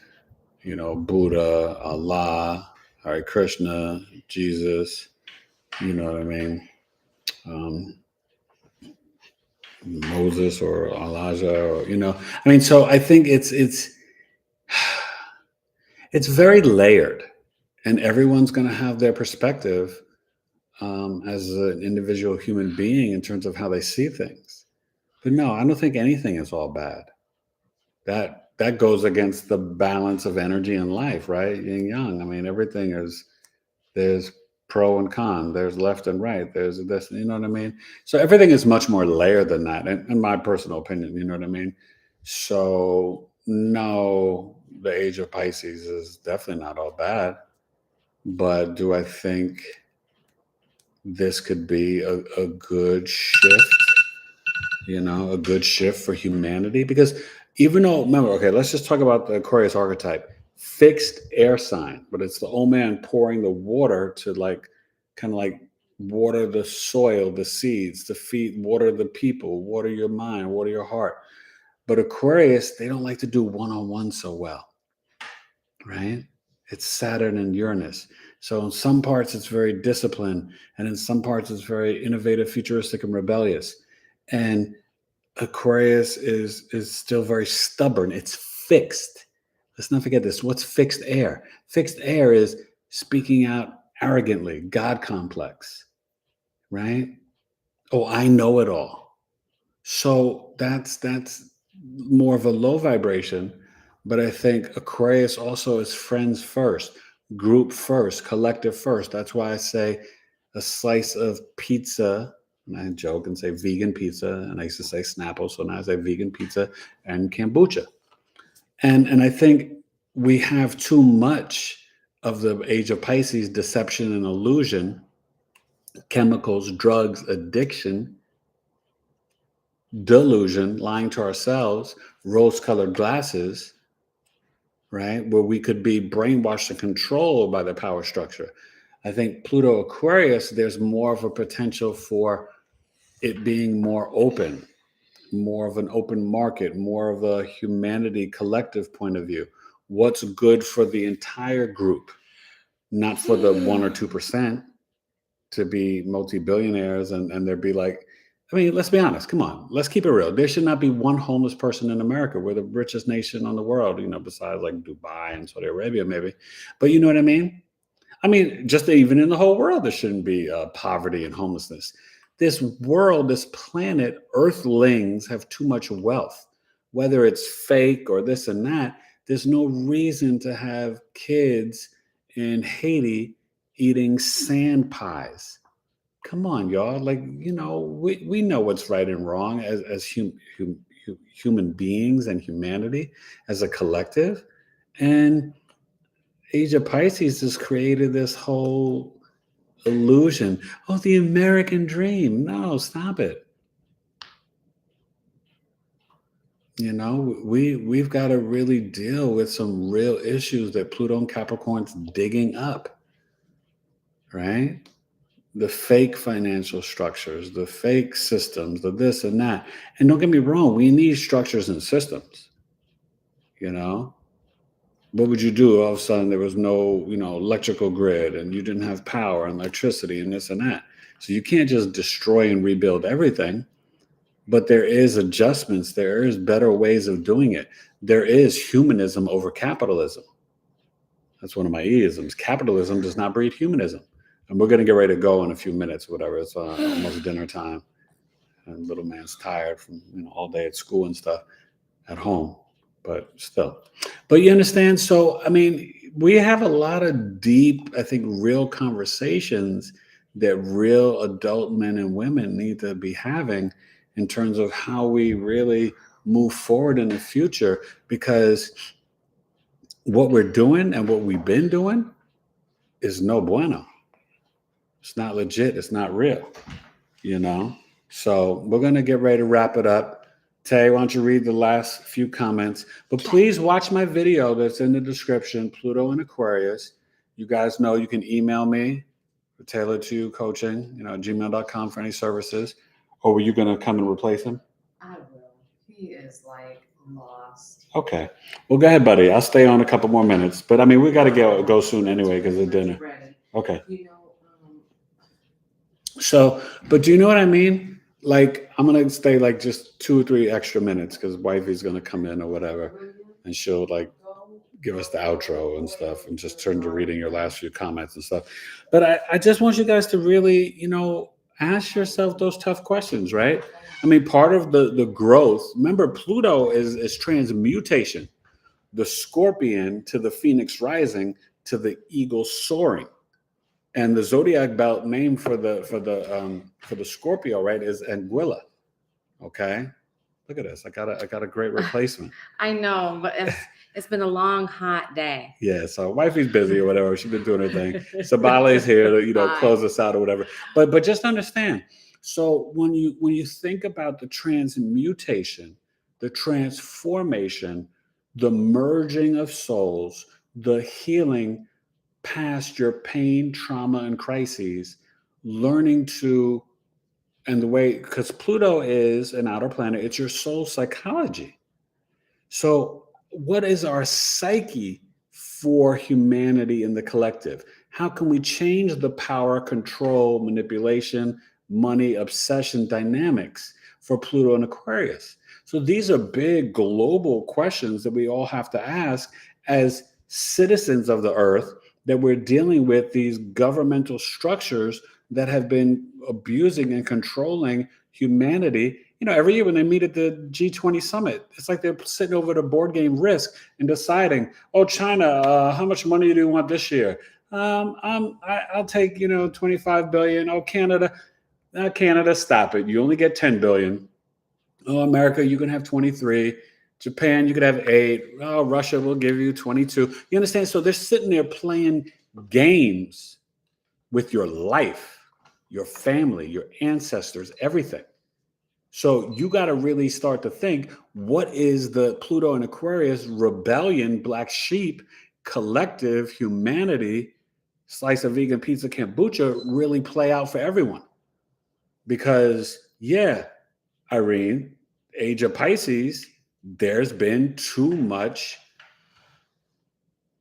Buddha, Allah, Hare Krishna, Jesus. You know what I mean? Um, Moses or Elijah, or I mean, so I think it's very layered, and everyone's going to have their perspective as an individual human being in terms of how they see things. But no, I don't think anything is all bad. That goes against the balance of energy in life, right? Yin yang. I mean, everything is there's pro and con. There's left and right. There's this. You know what I mean? So everything is much more layered than that, in my personal opinion. You know what I mean? So no, the age of Pisces is definitely not all bad. But do I think this could be a good shift? A good shift for humanity? Because even though, remember, okay, let's just talk about the Aquarius archetype. Fixed air sign, but it's the old man pouring the water to kind of like water the soil, the seeds, to feed, water the people, water your mind, water your heart. But Aquarius, they don't like to do one-on-one so well, right? It's Saturn and Uranus. So in some parts it's very disciplined, and in some parts it's very innovative, futuristic, and rebellious. And Aquarius is still very stubborn. It's fixed. Let's not forget this. What's fixed air? Fixed air is speaking out arrogantly, God complex, right? Oh, I know it all. So that's more of a low vibration. But I think Aquarius also is friends first, group first, collective first. That's why I say a slice of pizza. And I joke and say vegan pizza, and I used to say Snapple, so now I say vegan pizza and kombucha. And I think we have too much of the age of Pisces: deception and illusion, chemicals, drugs, addiction, delusion, lying to ourselves, rose-colored glasses, right? Where we could be brainwashed and controlled by the power structure. I think Pluto Aquarius, there's more of a potential for it being more open, more of an open market, more of a humanity collective point of view. What's good for the entire group, not for the 1 or 2% to be multi-billionaires and there be like I mean, let's be honest. Come on, let's keep it real. There should not be one homeless person in America. We're the richest nation on the world, besides like Dubai and Saudi Arabia, maybe. But you know what I mean? I mean, just even in the whole world, there shouldn't be poverty and homelessness. This world, this planet, Earthlings have too much wealth. Whether it's fake or this and that, there's no reason to have kids in Haiti eating sand pies. Come on, y'all. Like, we know what's right and wrong as human beings and humanity as a collective. And Age of Pisces has created this whole illusion. Oh, the American dream. No, stop it. We've got to really deal with some real issues that Pluto and Capricorn's digging up, right? The fake financial structures, the fake systems, the this and that. And don't get me wrong, we need structures and systems. What would you do? All of a sudden, there was no, electrical grid, and you didn't have power and electricity and this and that. So you can't just destroy and rebuild everything. But there is adjustments. There is better ways of doing it. There is humanism over capitalism. That's one of my isms. Capitalism does not breed humanism. And we're going to get ready to go in a few minutes, whatever. It's almost dinner time. And little man's tired from all day at school and stuff at home. But still. But you understand? So, I mean, we have a lot of deep, I think, real conversations that real adult men and women need to be having in terms of how we really move forward in the future, because what we're doing and what we've been doing is no bueno. It's not legit. It's not real, So we're going to get ready to wrap it up. Tay, why don't you read the last few comments? But please watch my video that's in the description, Pluto and Aquarius. You guys know you can email me, Tailored to You Coaching, gmail.com for any services. Or were you going to come and replace him? I will. He is like lost. Okay. Well, go ahead, buddy. I'll stay on a couple more minutes. But I mean, we got to go soon anyway because of dinner. Ready. Okay. So, but do you know what I mean? Like, I'm going to stay like just 2 or 3 extra minutes because wifey's going to come in or whatever. And she'll like give us the outro and stuff and just turn to reading your last few comments and stuff. But I just want you guys to really, ask yourself those tough questions, right? I mean, part of the growth, remember, Pluto is transmutation, the scorpion to the phoenix rising to the eagle soaring. And the zodiac belt name for the Scorpio, right, is Anguilla. Okay. Look at this. I got a great replacement. I know, but it's been a long, hot day. Yeah, so wifey's busy or whatever. She's been doing her thing. Sabale's here to close us out or whatever. But just understand. So when you think about the transmutation, the transformation, the merging of souls, the healing past your pain, trauma, and crises, learning to, and the way, because Pluto is an outer planet, it's your soul psychology. So what is our psyche for humanity in the collective? How can we change the power, control, manipulation, money, obsession dynamics for Pluto and Aquarius? So these are big global questions that we all have to ask as citizens of the earth, that we're dealing with these governmental structures that have been abusing and controlling humanity. Every year when they meet at the G20 summit, it's like they're sitting over the board game Risk and deciding, oh, China, how much money do you want this year? I'll take, 25 billion. Oh, Canada, stop it. You only get 10 billion. Oh, America, you can have 23. Japan, you could have 8. Oh, Russia will give you 22. You understand? So they're sitting there playing games with your life, your family, your ancestors, everything. So you got to really start to think, what is the Pluto and Aquarius rebellion, black sheep, collective humanity, slice of vegan pizza kombucha really play out for everyone? Because, yeah, Irene, Age of Pisces, there's been too much.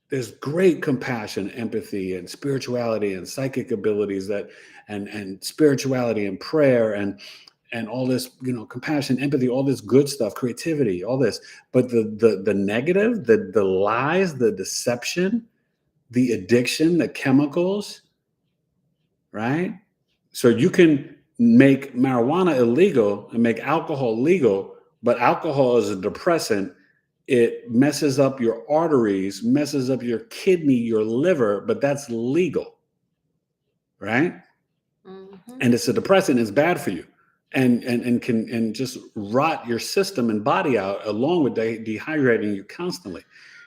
There's great compassion, empathy, and spirituality and psychic abilities and spirituality and prayer and all this, compassion, empathy, all this good stuff, creativity, all this. But the negative, the lies, the deception, the addiction, the chemicals, right? So you can make marijuana illegal and make alcohol legal, but alcohol is a depressant. It messes up your arteries, messes up your kidney, your liver, but that's legal, right? And it's a depressant. It's bad for you, and can just rot your system and body out, along with dehydrating you constantly.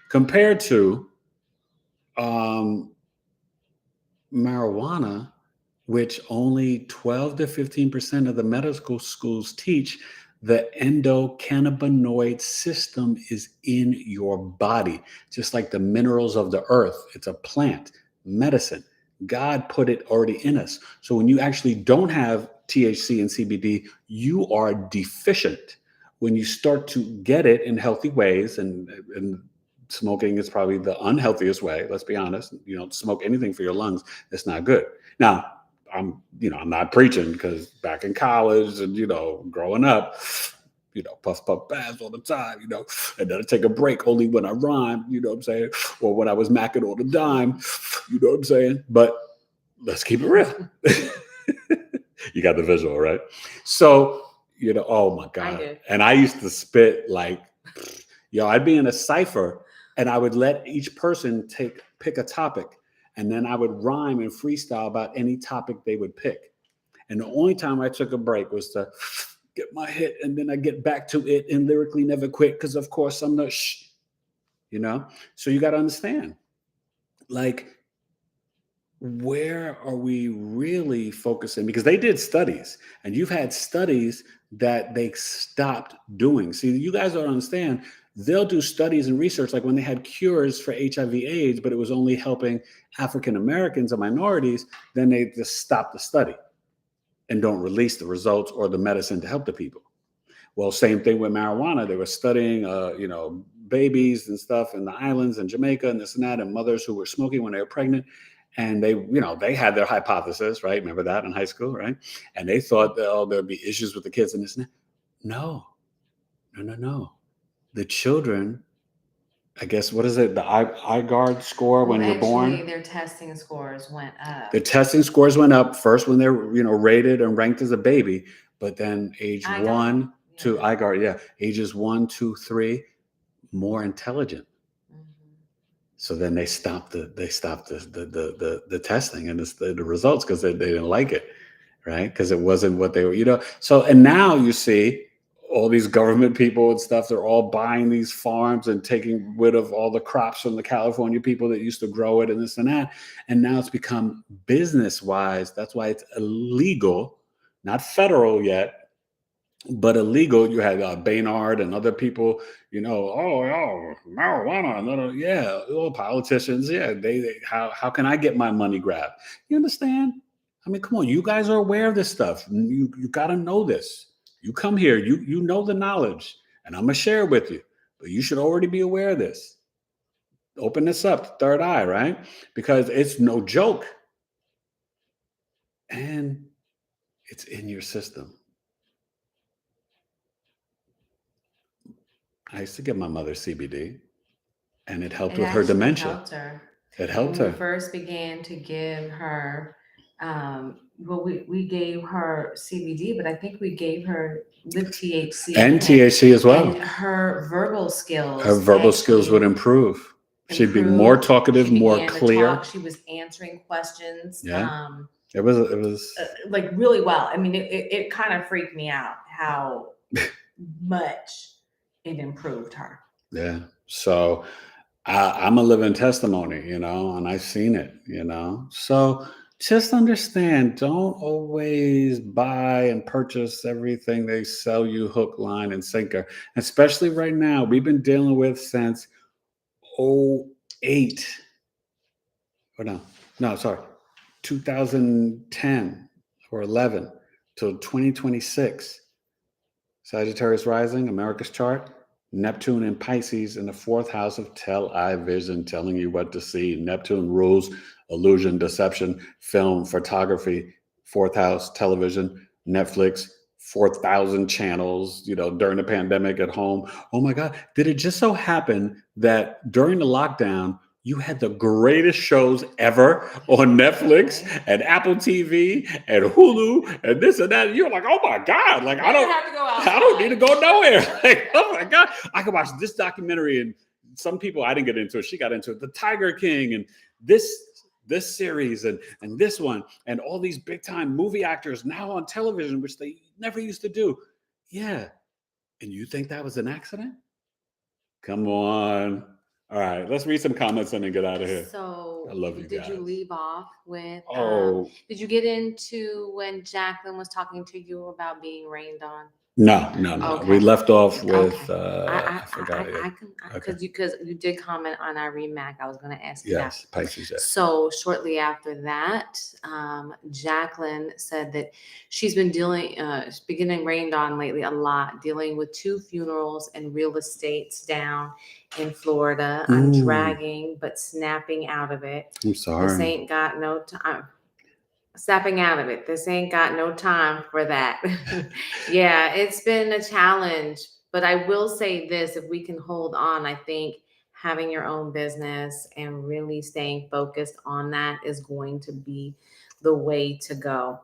Compared to marijuana, which only 12 to 15% of the medical schools teach, the endocannabinoid system is in your body, just like the minerals of the earth. It's a plant, medicine. God put it already in us. So when you actually don't have THC and CBD, you are deficient. When you start to get it in healthy ways, and smoking is probably the unhealthiest way, let's be honest. You don't smoke anything for your lungs. It's not good. Now, I'm not preaching, because back in college and, growing up, puff, pass all the time, and then I take a break only when I rhyme, you know what I'm saying? Or when I was macking on the dime, you know what I'm saying? But let's keep it real. You got the visual, right? So, oh my God. I did. And I used to spit like, I'd be in a cipher and I would let each person pick a topic. And then I would rhyme and freestyle about any topic they would pick. And the only time I took a break was to get my hit, and then I get back to it and lyrically never quit, because of course I'm not So you got to understand, like, where are we really focusing? Because they did studies, and you've had studies that they stopped doing. See, you guys don't understand. They'll do studies and research, like when they had cures for HIV/AIDS, but it was only helping African Americans and minorities, then they just stop the study and don't release the results or the medicine to help the people. Well, same thing with marijuana. They were studying, babies and stuff in the islands and Jamaica and this and that, and mothers who were smoking when they were pregnant. And they, they had their hypothesis, right? Remember that in high school, right? And they thought that, there'd be issues with the kids and this and that. No. The children, I guess, what is it? The IGARD score when you're born? Their testing scores went up. The testing scores went up first when they're, rated and ranked as a baby, but then ages 1 to 3, more intelligent. So then they stopped the testing and the results, because they didn't like it, right? Because it wasn't what they were, So, and now you see all these government people and stuff, they're all buying these farms and taking rid of all the crops from the California people that used to grow it and this and that. And now it's become business-wise. That's why it's illegal, not federal yet, but illegal. You had Baynard and other people, marijuana, all politicians. Yeah, how can I get my money grabbed? You understand? I mean, come on, you guys are aware of this stuff. You got to know this. You come here, you know the knowledge, and I'm gonna share it with you. But you should already be aware of this. Open this up, third eye, right? Because it's no joke, and it's in your system. I used to give my mother CBD, and it helped with her dementia. It helped her. When we first began to give her, we gave her CBD, but I think we gave her with THC and THC as well. And her verbal skills. Her verbal skills would improve. She'd be more talkative, more clear. She was answering questions. Yeah. It was like really well. I mean, it kind of freaked me out how much it improved her. Yeah. So I'm a living testimony, and I've seen it, So just understand, don't always buy and purchase everything they sell you hook, line, and sinker. Especially right now, we've been dealing with since 2008. Or no, sorry, 2010 or 11 till 2026. Sagittarius rising, America's chart. Neptune in Pisces in the 4th house of television, telling you what to see. Neptune rules illusion, deception, film, photography. 4th house, television, Netflix, 4,000 channels, during the pandemic at home. Oh my God. Did it just so happen that during the lockdown, you had the greatest shows ever on Netflix Right. and Apple TV and Hulu and this and that? And you're like, oh my God, like Never have to go I don't need to outside. go nowhere. Like, oh my God. I could watch this documentary, and some people, I didn't get into it. She got into it. The Tiger King and this series and this one, and all these big time movie actors now on television, which they never used to do. Yeah. And you think that was an accident? Come on. All right, let's read some comments and then get out of here. So I love you did you guys. leave off with Oh, did you get into when Jacqueline was talking to you about being rained on? no. We Okay. left off with Okay. I forgot it. I can Okay. because you did comment on Irene Mack. I was going to ask you that. Yes, Pisces. Yes. So shortly after that, Jacqueline said that she's been getting rained on lately a lot, dealing with 2 funerals and real estates down in Florida. I'm dragging, but snapping out of it. I'm This sorry. ain't got no time. Snapping out of it. This ain't got no time for that. Yeah, it's been a challenge, but I will say this, if we can hold on, I think having your own business and really staying focused on that is going to be the way to go.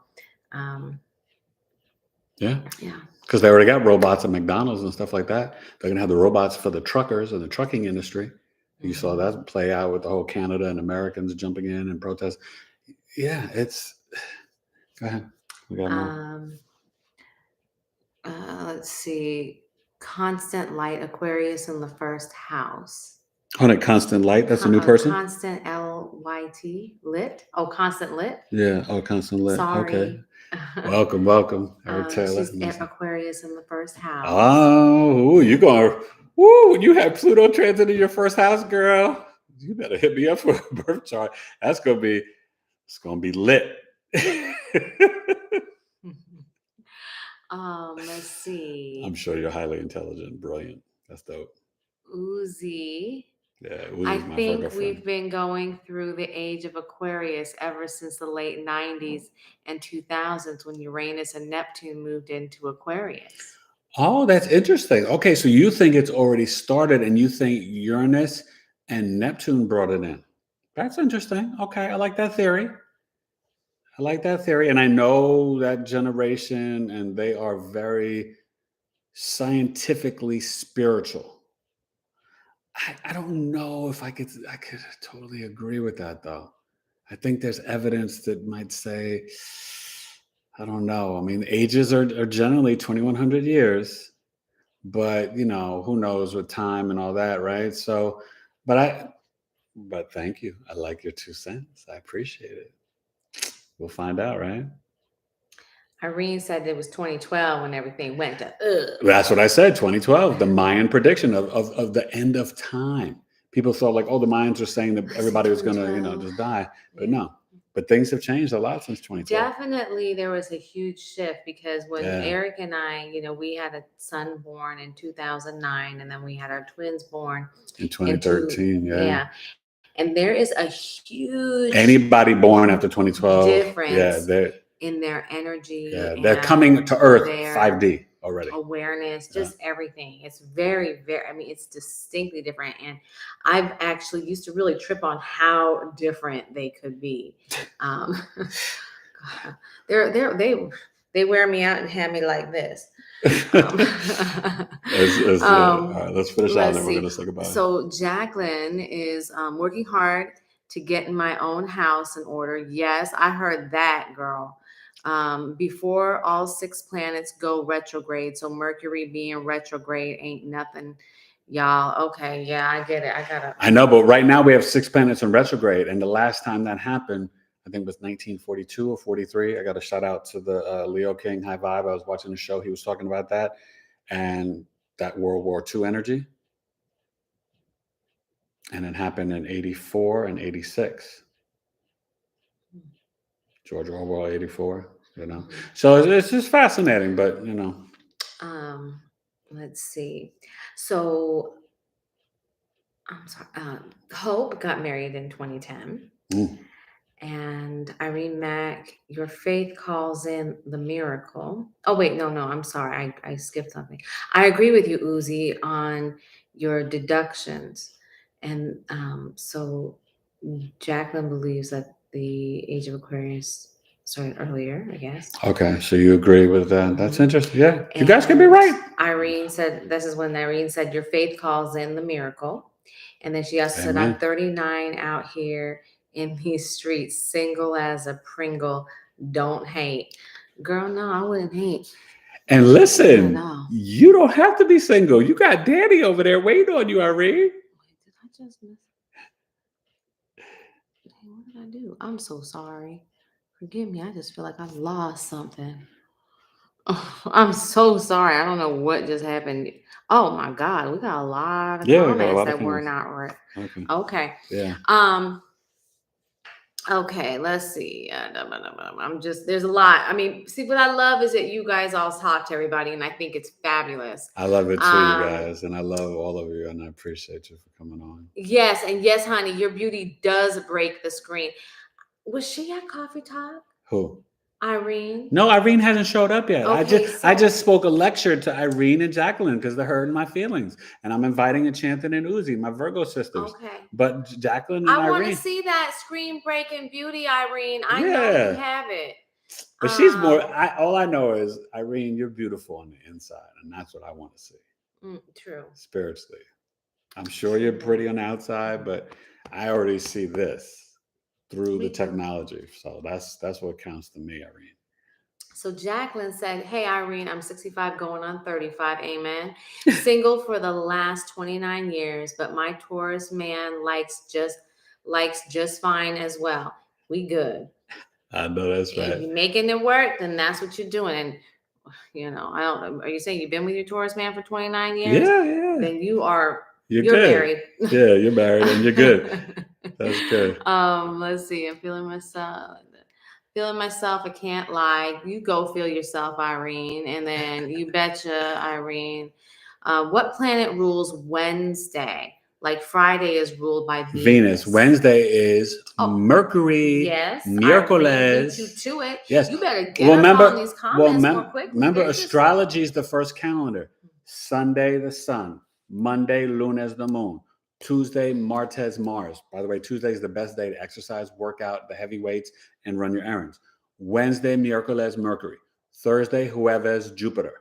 Yeah. Yeah. Because they already got robots at McDonald's and stuff like that. They're gonna have the robots for the truckers and the trucking industry. You saw that play out with the whole Canada and Americans jumping in and protest. Yeah, it's. Go ahead. We got more. Let's see. Constant light Aquarius in the first house. On a constant light. That's a new person. Constant LYT lit. Oh, constant lit. Yeah. Oh, constant lit. Okay. Sorry. Welcome, Eric Taylor. She's at Aquarius in the first house. Oh, you going? Woo! You had Pluto transit in your first house, girl. You better hit me up for a birth chart. It's gonna be lit. Let's see. I'm sure you're highly intelligent, brilliant. That's dope. Uzi. Yeah, I Uzi's my think Virgo we've friend. been going through the age of Aquarius ever since the late 90s and 2000s when Uranus and Neptune moved into Aquarius. Oh, that's interesting. Okay, so you think it's already started, and you think Uranus and Neptune brought it in. That's interesting. Okay, I like that theory. And I know that generation, and they are very scientifically spiritual. I don't know if I could totally agree with that, though. I think there's evidence that might say, I don't know. I mean, ages are generally 2,100 years, but who knows with time and all that, right? So, but thank you. I like your 2 cents. I appreciate it. We'll find out, right? Irene said it was 2012 when everything went to. That's what I said. 2012, the Mayan prediction of the end of time. People thought like, oh, the Mayans were saying that everybody was going to, 2012. just die, but no. But things have changed a lot since 2012. Definitely, there was a huge shift because when Yeah. Eric and I, we had a son born in 2009, and then we had our twins born In 2013, yeah. And there is a huge anybody born after 2012, difference yeah, in their energy. Yeah, they're coming to Earth their 5D already. Awareness, just everything. It's very, very, it's distinctly different. And I've actually used to really trip on how different they could be. They wear me out and have me like this. All right, let's finish out, and then we're going to say goodbye. So Jacqueline is working hard to get in my own house in order. Yes, I heard that, girl. Before all 6 planets go retrograde. So Mercury being retrograde ain't nothing, y'all. Okay, yeah, I get it. I know, but right now we have 6 planets in retrograde, and the last time that happened, I think it was 1942 or 43. I got a shout out to the Leo King High Vibe. I was watching the show. He was talking about that, and that World War II energy. And it happened in 84 and 86. George Orwell, 84, So it's just fascinating, but, Let's see. So, I'm sorry. Hope got married in 2010. And Irene Mack, your faith calls in the miracle. Oh, wait, no, I'm sorry. I skipped something. I agree with you, Uzi, on your deductions. And so Jacqueline believes that the age of Aquarius started earlier, I guess. Okay, so you agree with that. That's Mhm. interesting. Yeah, you guys can be And right. Irene said, this is when Irene said, your faith calls in the miracle. And then she also said, I'm Amen. 39 out here in these streets, single as a Pringle. Don't hate. Girl, no, I wouldn't hate. And Not at listen, all. you don't have to be single. You got Daddy over there waiting on you, Irene. Wait, did I just miss? Dang, what did I do? I'm so sorry. Forgive me. I just feel like I lost something. Oh, I'm so sorry. I don't know what just happened. Oh my God, we got a lot of Yeah, we got a comments lot of that were comments. not right. Okay. Okay. Yeah. Okay, let's see. I'm just, there's a lot. I mean, see, what I love is that you guys all talk to everybody, and I think it's fabulous. I love it too, you guys. And I love all of you, and I appreciate you for coming on. Yes, and yes, honey, your beauty does break the screen. Was she at Coffee Talk? Who? Irene? No, Irene hasn't showed up yet. Okay, I so just spoke a lecture to Irene and Jacqueline because they're hurting my feelings. And I'm inviting Enchanted and Uzi, my Virgo sisters. okay. But Jacqueline and I want to Irene. see that screen breaking beauty, Irene. I know Yeah. you have it. But she's more, all I know is, Irene, you're beautiful on the inside. And that's what I want to see. True. Spiritually. I'm sure you're pretty on the outside, but I already see this through the technology. So that's what counts to me, Irene. So Jacqueline said, hey, Irene, I'm 65 going on 35. Amen. Single for the last 29 years, but my Taurus man likes just fine as well. We good. I know that's right. If you're making it work, then that's what you're doing. And I don't. Are you saying you've been with your Taurus man for 29 years? Yeah. Then you're good. married. Yeah, you're married and you're good. That's good. Let's see. I'm feeling myself. I can't lie. You go feel yourself, Irene. And then you betcha, Irene. What planet rules Wednesday? Like Friday is ruled by Venus. Wednesday is Mercury. Yes. Miércoles. You to it. Yes. You better get on these comments more quickly. Remember, astrology is the first calendar. Sunday, the sun. Monday, lunes, the moon. Tuesday, Martes, Mars. By the way, Tuesday is the best day to exercise, work out the heavy weights, and run your errands. Wednesday, miércoles, Mercury. Thursday, jueves, Jupiter.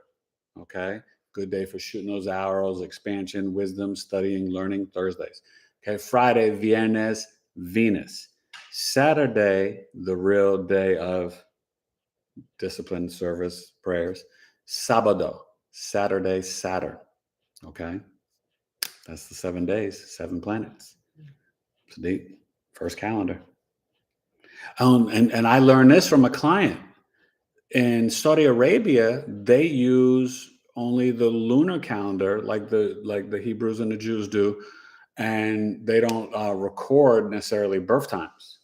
Okay? Good day for shooting those arrows, expansion, wisdom, studying, learning, Thursdays. Okay? Friday, viernes, Venus. Saturday, the real day of discipline, service, prayers. Sábado, Saturday, Saturn. Okay? That's the 7 days, 7 planets. It's deep. First calendar. And I learned this from a client. In Saudi Arabia, they use only the lunar calendar, like the Hebrews and the Jews do, and they don't record necessarily birth times.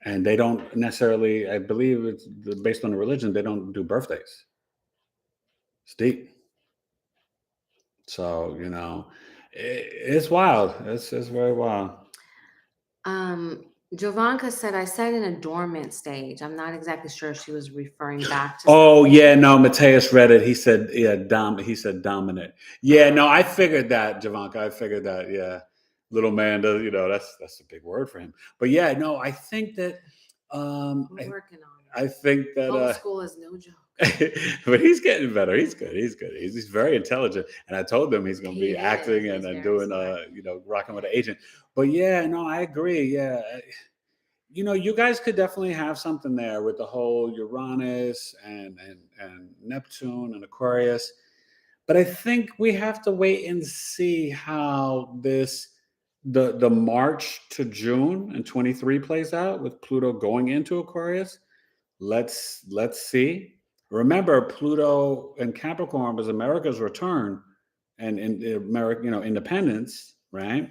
And they don't necessarily, I believe it's based on the religion, they don't do birthdays. It's deep. So, it's wild. It's very wild. Jovanka said, I said in a dormant stage. I'm not exactly sure if she was referring back to. Oh, yeah, no, Mateus read it. He said, he said dominant. Yeah, no, I figured that, Jovanka. I figured that, yeah. Little man does, that's a big word for him. But yeah, no, I think that We're working on it. I think that homeschool is no joke. but he's getting better. He's good. He's very intelligent. And I told him he's going to be acting and doing, rocking with an agent. But yeah, no, I agree. Yeah. You guys could definitely have something there with the whole Uranus and Neptune and Aquarius. But I think we have to wait and see how the March to June in 23 plays out with Pluto going into Aquarius. Let's see. Remember, Pluto and Capricorn was America's return and in America, independence, right?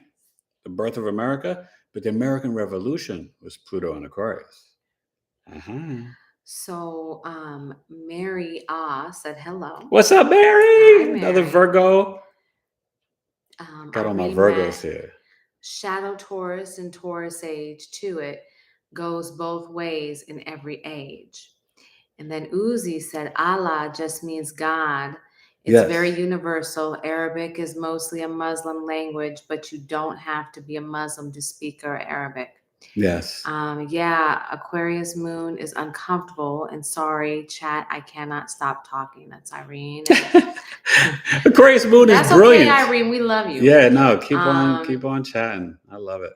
The birth of America, but the American Revolution was Pluto and Aquarius. So, Mary said hello. What's up, Mary? Hi, Mary. Another Virgo. Got all my Irene Virgos Mack, here. Shadow Taurus and Taurus age to it. goes both ways in every age. And then Uzi said, Allah just means God. It's very Yes. universal. Arabic is mostly a Muslim language, but you don't have to be a Muslim to speak Arabic. Yes. Yeah, Aquarius moon is uncomfortable. And sorry, chat, I cannot stop talking. That's Irene. Aquarius moon is That's brilliant. okay, Irene. We love you. Yeah, no, keep on chatting. I love it.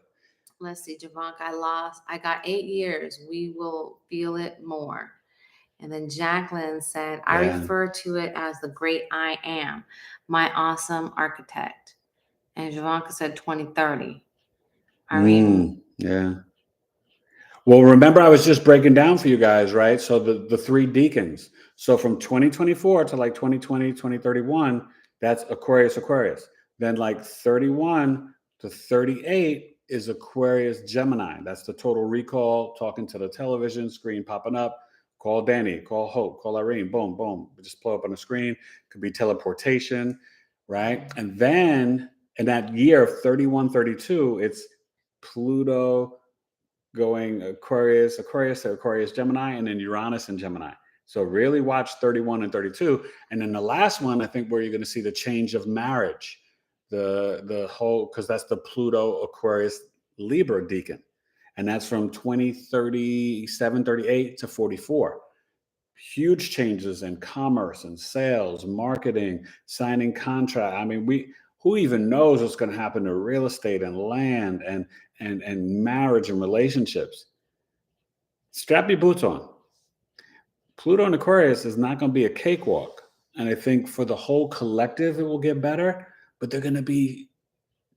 Let's see, Javanka, I got 8 years. We will feel it more. And then Jacqueline said, I refer to it as the great I am, my awesome architect. And Javanka said 2030. Irene. Yeah. Well, remember, I was just breaking down for you guys, right? So the three deacons. So from 2024 to like 2020, 2031, that's Aquarius. Then like 31 to 38 is Aquarius Gemini. That's the total recall, talking to the television screen popping up. Call Danny, call Hope, call Irene, boom, boom. Just blow up on the screen. Could be teleportation, right? And then in that year of 31, 32, it's Pluto going Aquarius, Gemini, and then Uranus and Gemini. So really watch 31 and 32. And then the last one, I think, where you're going to see the change of marriage, the whole, because that's the Pluto Aquarius Libra deacon. And that's from 2037, 38 to 44. Huge changes in commerce and sales, marketing, signing contract. I mean, who even knows what's going to happen to real estate and land and marriage and relationships? Strap your boots on. Pluto and Aquarius is not going to be a cakewalk. And I think for the whole collective, it will get better, but they're going to be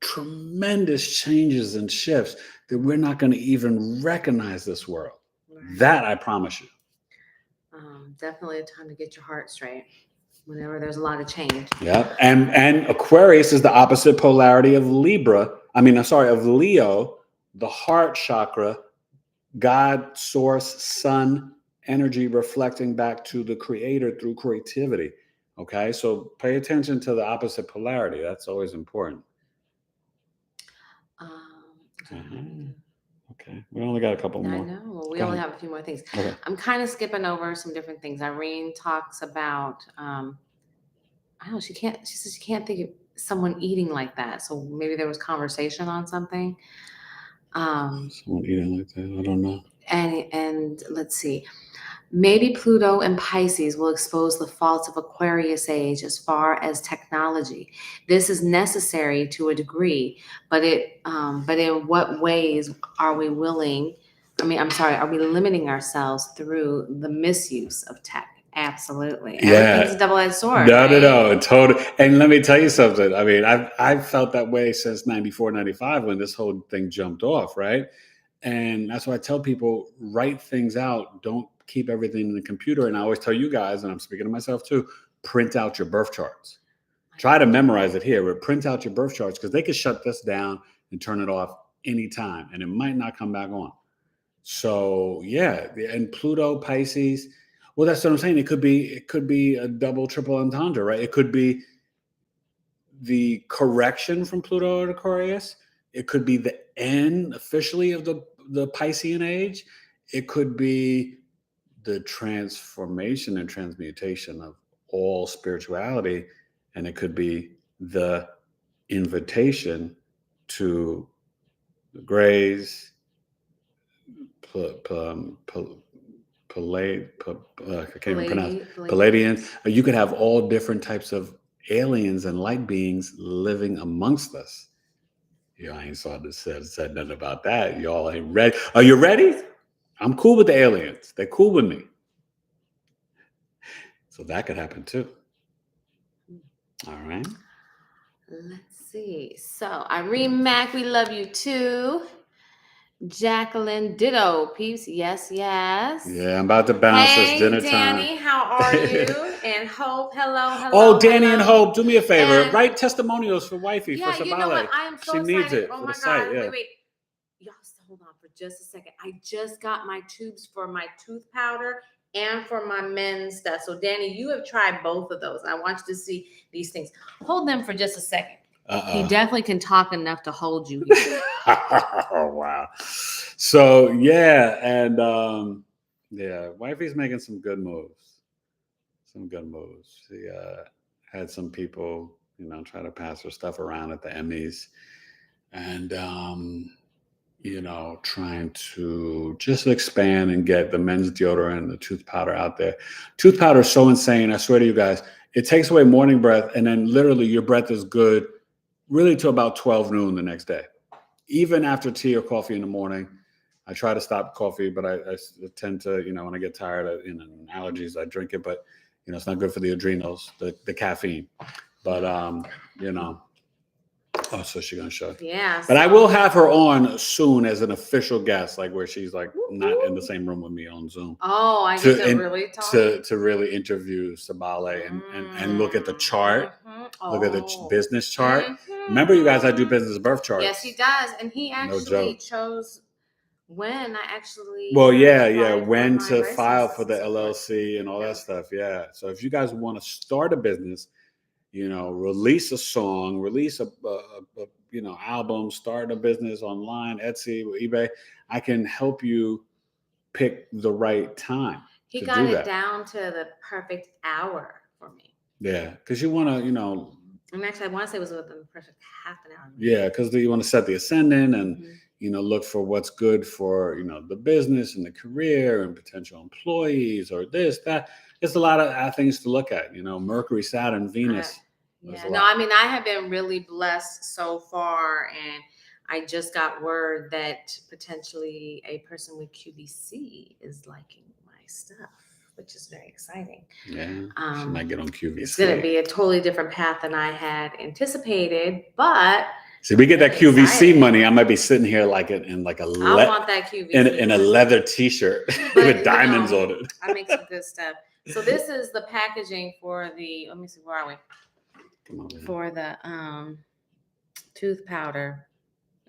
tremendous changes and shifts that we're not going to even recognize this world. Right. That I promise you. Definitely a time to get your heart straight whenever there's a lot of change. Yeah. And Aquarius is the opposite polarity of Leo, the heart chakra, God, source, sun, energy reflecting back to the creator through creativity. Okay. So pay attention to the opposite polarity. That's always important. Okay. We only got a couple more. I know. We only have a few more things. Okay. I'm kind of skipping over some different things. Irene talks about, I don't know, she says she can't think of someone eating like that. So maybe there was conversation on something. Someone eating like that. I don't know. And let's see. Maybe Pluto and Pisces will expose the faults of Aquarius age as far as technology. This is necessary to a degree, but in what ways are we limiting ourselves through the misuse of tech? Absolutely. Yeah. Everything's a double-edged sword. No, totally. And let me tell you something. I mean, I've felt that way since 94, 95 when this whole thing jumped off, right? And that's why I tell people, write things out. Don't keep everything in the computer. And I always tell you guys, and I'm speaking to myself too, print out your birth charts. Try to memorize it here, but print out your birth charts because they could shut this down and turn it off anytime, and it might not come back on. So yeah, and Pluto, Pisces. Well, that's what I'm saying. It could be a double, triple entendre, right? It could be the correction from Pluto and Aquarius. It could be the end officially of the Piscean age. It could be the transformation and transmutation of all spirituality. And it could be the invitation to the Greys, Palladians. You could have all different types of aliens and light beings living amongst us. I ain't said nothing about that. Y'all ain't ready. Are you ready? I'm cool with the aliens. They're cool with me. So that could happen too. All right. Let's see. So Irene Mack, we love you too. Jacqueline, ditto, peeps. Yes. Yeah, I'm about to bounce this dinner Danny, time. Danny, how are you? And Hope, hello. Oh, Danny and Hope, do me a favor. Write testimonials for wifey, for Shabale. You know what? I am so excited. Needs it oh for my the God. site. Yeah. Wait. Y'all hold on for just a second. I just got my tubes for my tooth powder and for my men's stuff. So Danny, you have tried both of those. I want you to see these things. Hold them for just a second. He definitely can talk enough to hold you here. Oh, wow. So yeah, and yeah, wifey's making some good moves. Some good moves. She had some people, try to pass her stuff around at the Emmys, and trying to just expand and get the men's deodorant and the tooth powder out there. Tooth powder is so insane. I swear to you guys, it takes away morning breath, and then literally your breath is good really till about 12 noon the next day. Even after tea or coffee in the morning, I try to stop coffee, but I tend to, when I get tired of allergies, I drink it, but it's not good for the adrenals, the caffeine. But oh, so she's gonna show. Yeah. But I will have her on soon as an official guest, like where she's like not in the same room with me on Zoom. Oh, I get to really talk. To really interview Sabale and look at the chart, look at the business chart. Remember, you guys, I do business birth charts. Yes, he does, and he actually chose when I actually. Well, yeah, when to file for the LLC and all that stuff. Yeah, so if you guys want to start a business, release a song, release a album, start a business online, Etsy, eBay, I can help you pick the right time. He got it down to the perfect hour for me. Yeah, because you want to, and actually, I want to say it was within the perfect half an hour. Yeah, because you want to set the ascendant and look for what's good for the business and the career and potential employees or this, that. It's a lot of things to look at. Mercury, Saturn, Venus. Yeah, no, I mean, I have been really blessed so far, and I just got word that potentially a person with QVC is liking my stuff, which is very exciting. Yeah, she might get on QVC. It's going to be a totally different path than I had anticipated, but see, we get that QVC money. I might be sitting here like in like a I want that QVC in a leather T-shirt with diamonds on it. I make some good stuff. So this is the packaging for the. Let me see, where are we? For the tooth powder.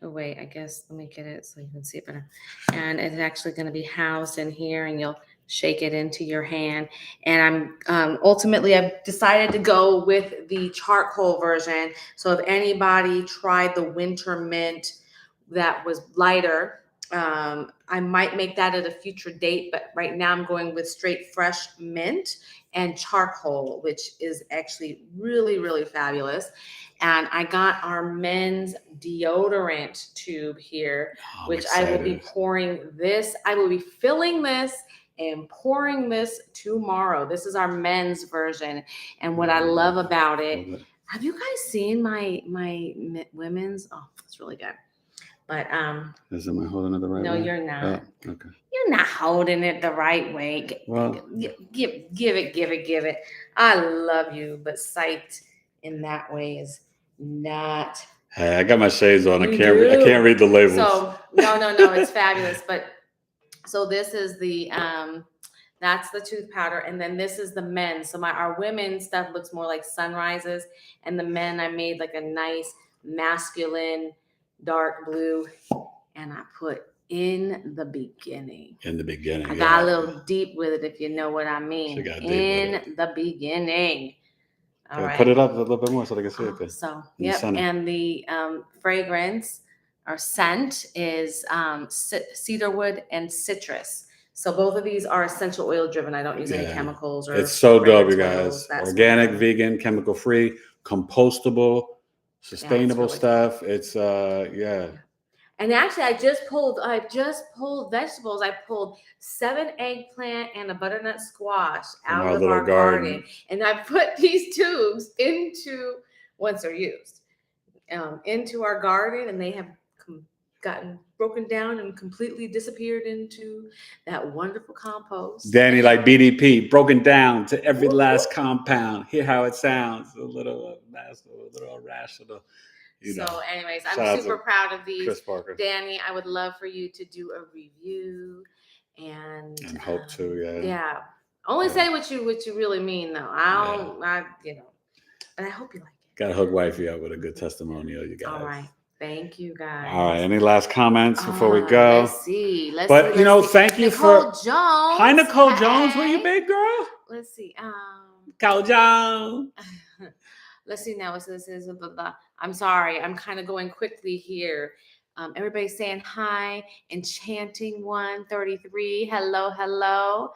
Oh wait, I guess let me get it so you can see it better. And it's actually going to be housed in here, and you'll shake it into your hand. And I'm ultimately I've decided to go with the charcoal version. So if anybody tried the winter mint that was lighter, I might make that at a future date, but right now I'm going with straight fresh mint and charcoal, which is actually really, really fabulous. And I got our men's deodorant tube here, which I will be pouring this. I will be filling this and pouring this tomorrow. This is our men's version. And what I love about it, have you guys seen my women's? Oh, it's really good. But am I holding it the right way? No, you're not. Oh, okay. You're not holding it the right way. Well, give it. I love you, but sight in that way is not. Hey, I got my shades on. I can't read the labels. So no, it's fabulous. But so this is the that's the tooth powder, and then this is the men's. So our women's stuff looks more like sunrises, and the men I made like a nice masculine dark blue, and I put in the beginning. I got a little deep with it, if you know what I mean. In the beginning. All right. Put it up a little bit more so they can see it. So, yep. And the fragrance or scent is cedarwood and citrus. So both of these are essential oil driven. I don't use any chemicals. It's so dope, you guys. Organic, vegan, chemical free, compostable. Sustainable stuff. It's And actually, I just pulled vegetables. I pulled 7 eggplant and a butternut squash out of our garden, and I put these tubes into once they're used into our garden, and they have gotten broken down and completely disappeared into that wonderful compost. Danny, like BDP, broken down to every last compound. Hear how it sounds. A little irrational. So anyways, I'm super proud of these. Chris Parker. Danny, I would love for you to do a review and hope to, yeah. Only say what you really mean though. But I hope you like it. Gotta hook wifey up with a good testimonial, you guys. All right. Thank you, guys. All right. Any last comments before we go? Let's see. Thank you for Nicole Jones. Hi, Nicole Jones. Where you been, girl? Let's see. Nicole Jones. Let's see now. This is blah, blah. I'm sorry. I'm kind of going quickly here. Everybody's saying hi. Enchanting 133. Hello, hello.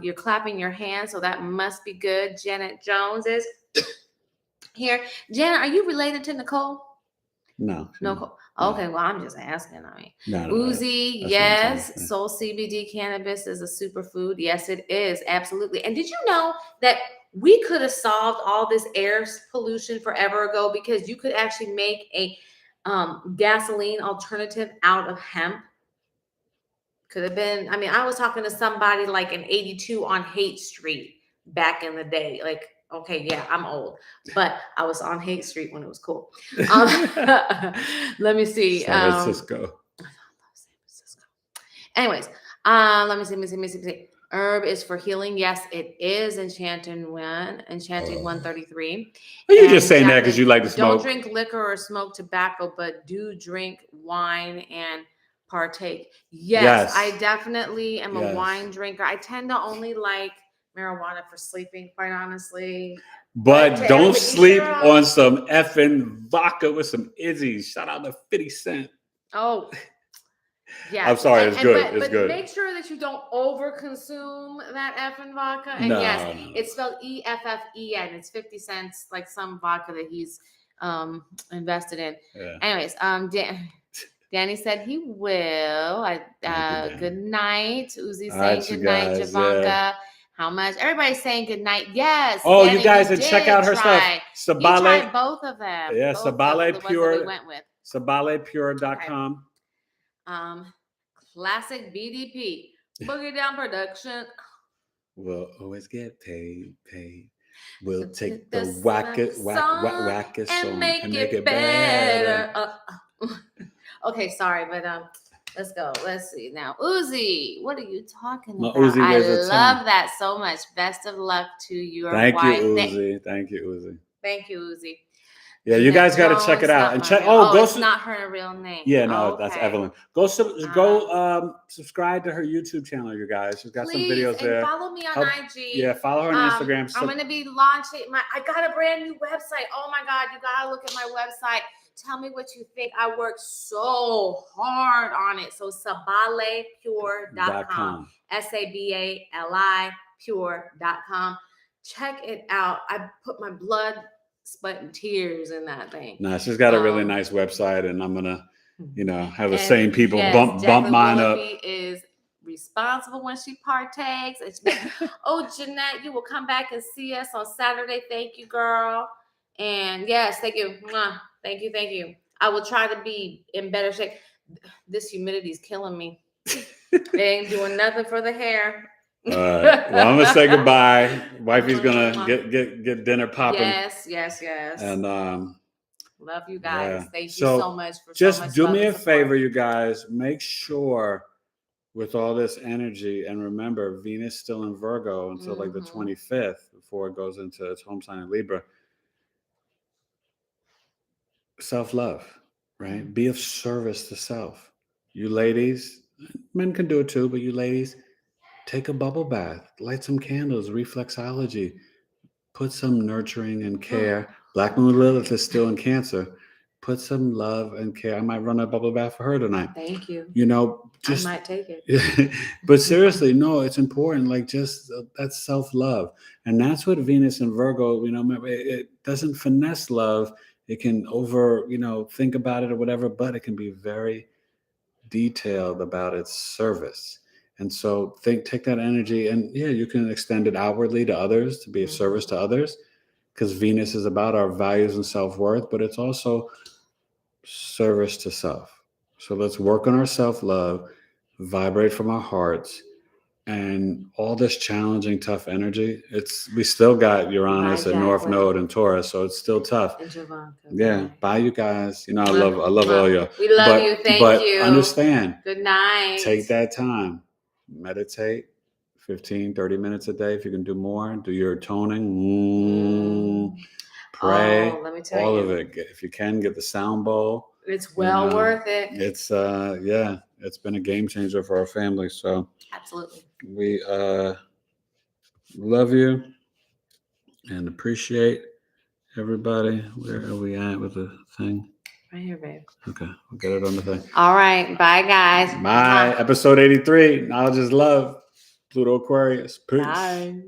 You're clapping your hands, so that must be good. Janet Jones is here. Janet, are you related to Nicole? No. No. No. Okay, well, I'm just asking. I mean, No, Uzi, that's yes. what I'm Soul CBD cannabis is a superfood. Yes, it is. Absolutely. And did you know that we could have solved all this air pollution forever ago because you could actually make a gasoline alternative out of hemp? Could have been. I mean, I was talking to somebody like in 82 on Haight Street back in the day. Like, okay, yeah, I'm old, but I was on Haight Street when it was cool. Let me see. San Francisco. San Francisco. Anyways, let me see. Herb is for healing. Yes, it is. Enchanting 133. Are you And just saying that Jacqueline, because you like to don't smoke? drink liquor or smoke tobacco, but do drink wine and partake. Yes, Yes. I definitely am a Yes. wine drinker. I tend to only like marijuana for sleeping, quite honestly. But to don't everybody, sleep Cheryl. on some effing vodka with some Izzy's. Shout out to 50 Cent. Oh, yeah. I'm sorry, it's good. It's but good. make sure that you don't overconsume that effing vodka. And No, yes, no. it's spelled EFFEN. It's 50 cents, like some vodka that he's invested in. Yeah. Anyways, Danny said he will. Danny. Good night. Uzi All saying right, you good night. guys, Javanka. yeah. How much? Everybody's saying good night. Yes. Oh, Danny, you guys, and check did out her stuff. try. Sabale. You tried both of them. Yeah, Both of Sabale the ones Pure. that we went with. SabalePure.com. Classic BDP. Boogie Down Production. We'll always get paid. We'll So take the the wackest song and make it better. Okay, sorry, but let's go. Let's see now. Uzi, what are you talking My about? Uzi I weighs a love ton. that so much. Best of luck to your Thank wife. you, Uzi. Thank you, Uzi. Thank you, Uzi. Yeah, you guys got to check it out and check. Oh, go. It's not her real name. Yeah, no, that's Evelyn. Go subscribe to her YouTube channel, you guys. She's got some videos and there. follow me on IG. Yeah, follow her on Instagram. I'm gonna be launching I got a brand new website. Oh my God, you gotta look at my website. Tell me what you think. I worked so hard on it. So sabalepure.com. SABALI pure.com. Check it out. I put my blood, sweat, and tears in that thing. Nah, she's got a really nice website, and I'm gonna, have the same people bump mine Willoughby up. Is responsible when she partakes. Oh, Jeanette, you will come back and see us on Saturday. Thank you, girl. And yes, thank you. Mwah. Thank you. I will try to be in better shape. This humidity is killing me. It ain't doing nothing for the hair. All right. Well, I'm gonna say goodbye. Wifey's gonna get dinner popping. Yes. And love you guys. Yeah. Thank you so much for just so much do love me and a support. favor, you guys. Make sure with all this energy, and remember, Venus still in Virgo until like the 25th before it goes into its home sign in Libra. Self-love, right? Be of service to self. You ladies, men can do it too, but you ladies, take a bubble bath, light some candles, reflexology, put some nurturing and care. Black Moon Lilith is still in Cancer. Put some love and care. I might run a bubble bath for her tonight. Thank you. Just I might take it. But seriously, no, it's important. Like just that's self-love. And that's what Venus and Virgo, it doesn't finesse love. It can think about it or whatever, but it can be very detailed about its service. And so take that energy and you can extend it outwardly to others to be of service to others, because Venus is about our values and self-worth, but it's also service to self. So let's work on our self-love, vibrate from our hearts, and all this challenging, tough energy. We still got Uranus and North Node and Taurus, so it's still tough. Yeah, bye, you guys. I love all you. We love you. Thank you. Understand. Good night. Take that time. Meditate 15, 30 minutes a day. If you can do more, do your toning. Pray. Let me tell all you. of it. If you can, get the sound bowl. It's well worth it. It's it's been a game changer for our family. So absolutely, we love you and appreciate everybody. Where are we at with the thing? Right here, babe. Okay, we'll get it on the thing. All right. Bye, guys. Bye. Episode 83. Knowledge is love. Pluto Aquarius. Peace. Bye.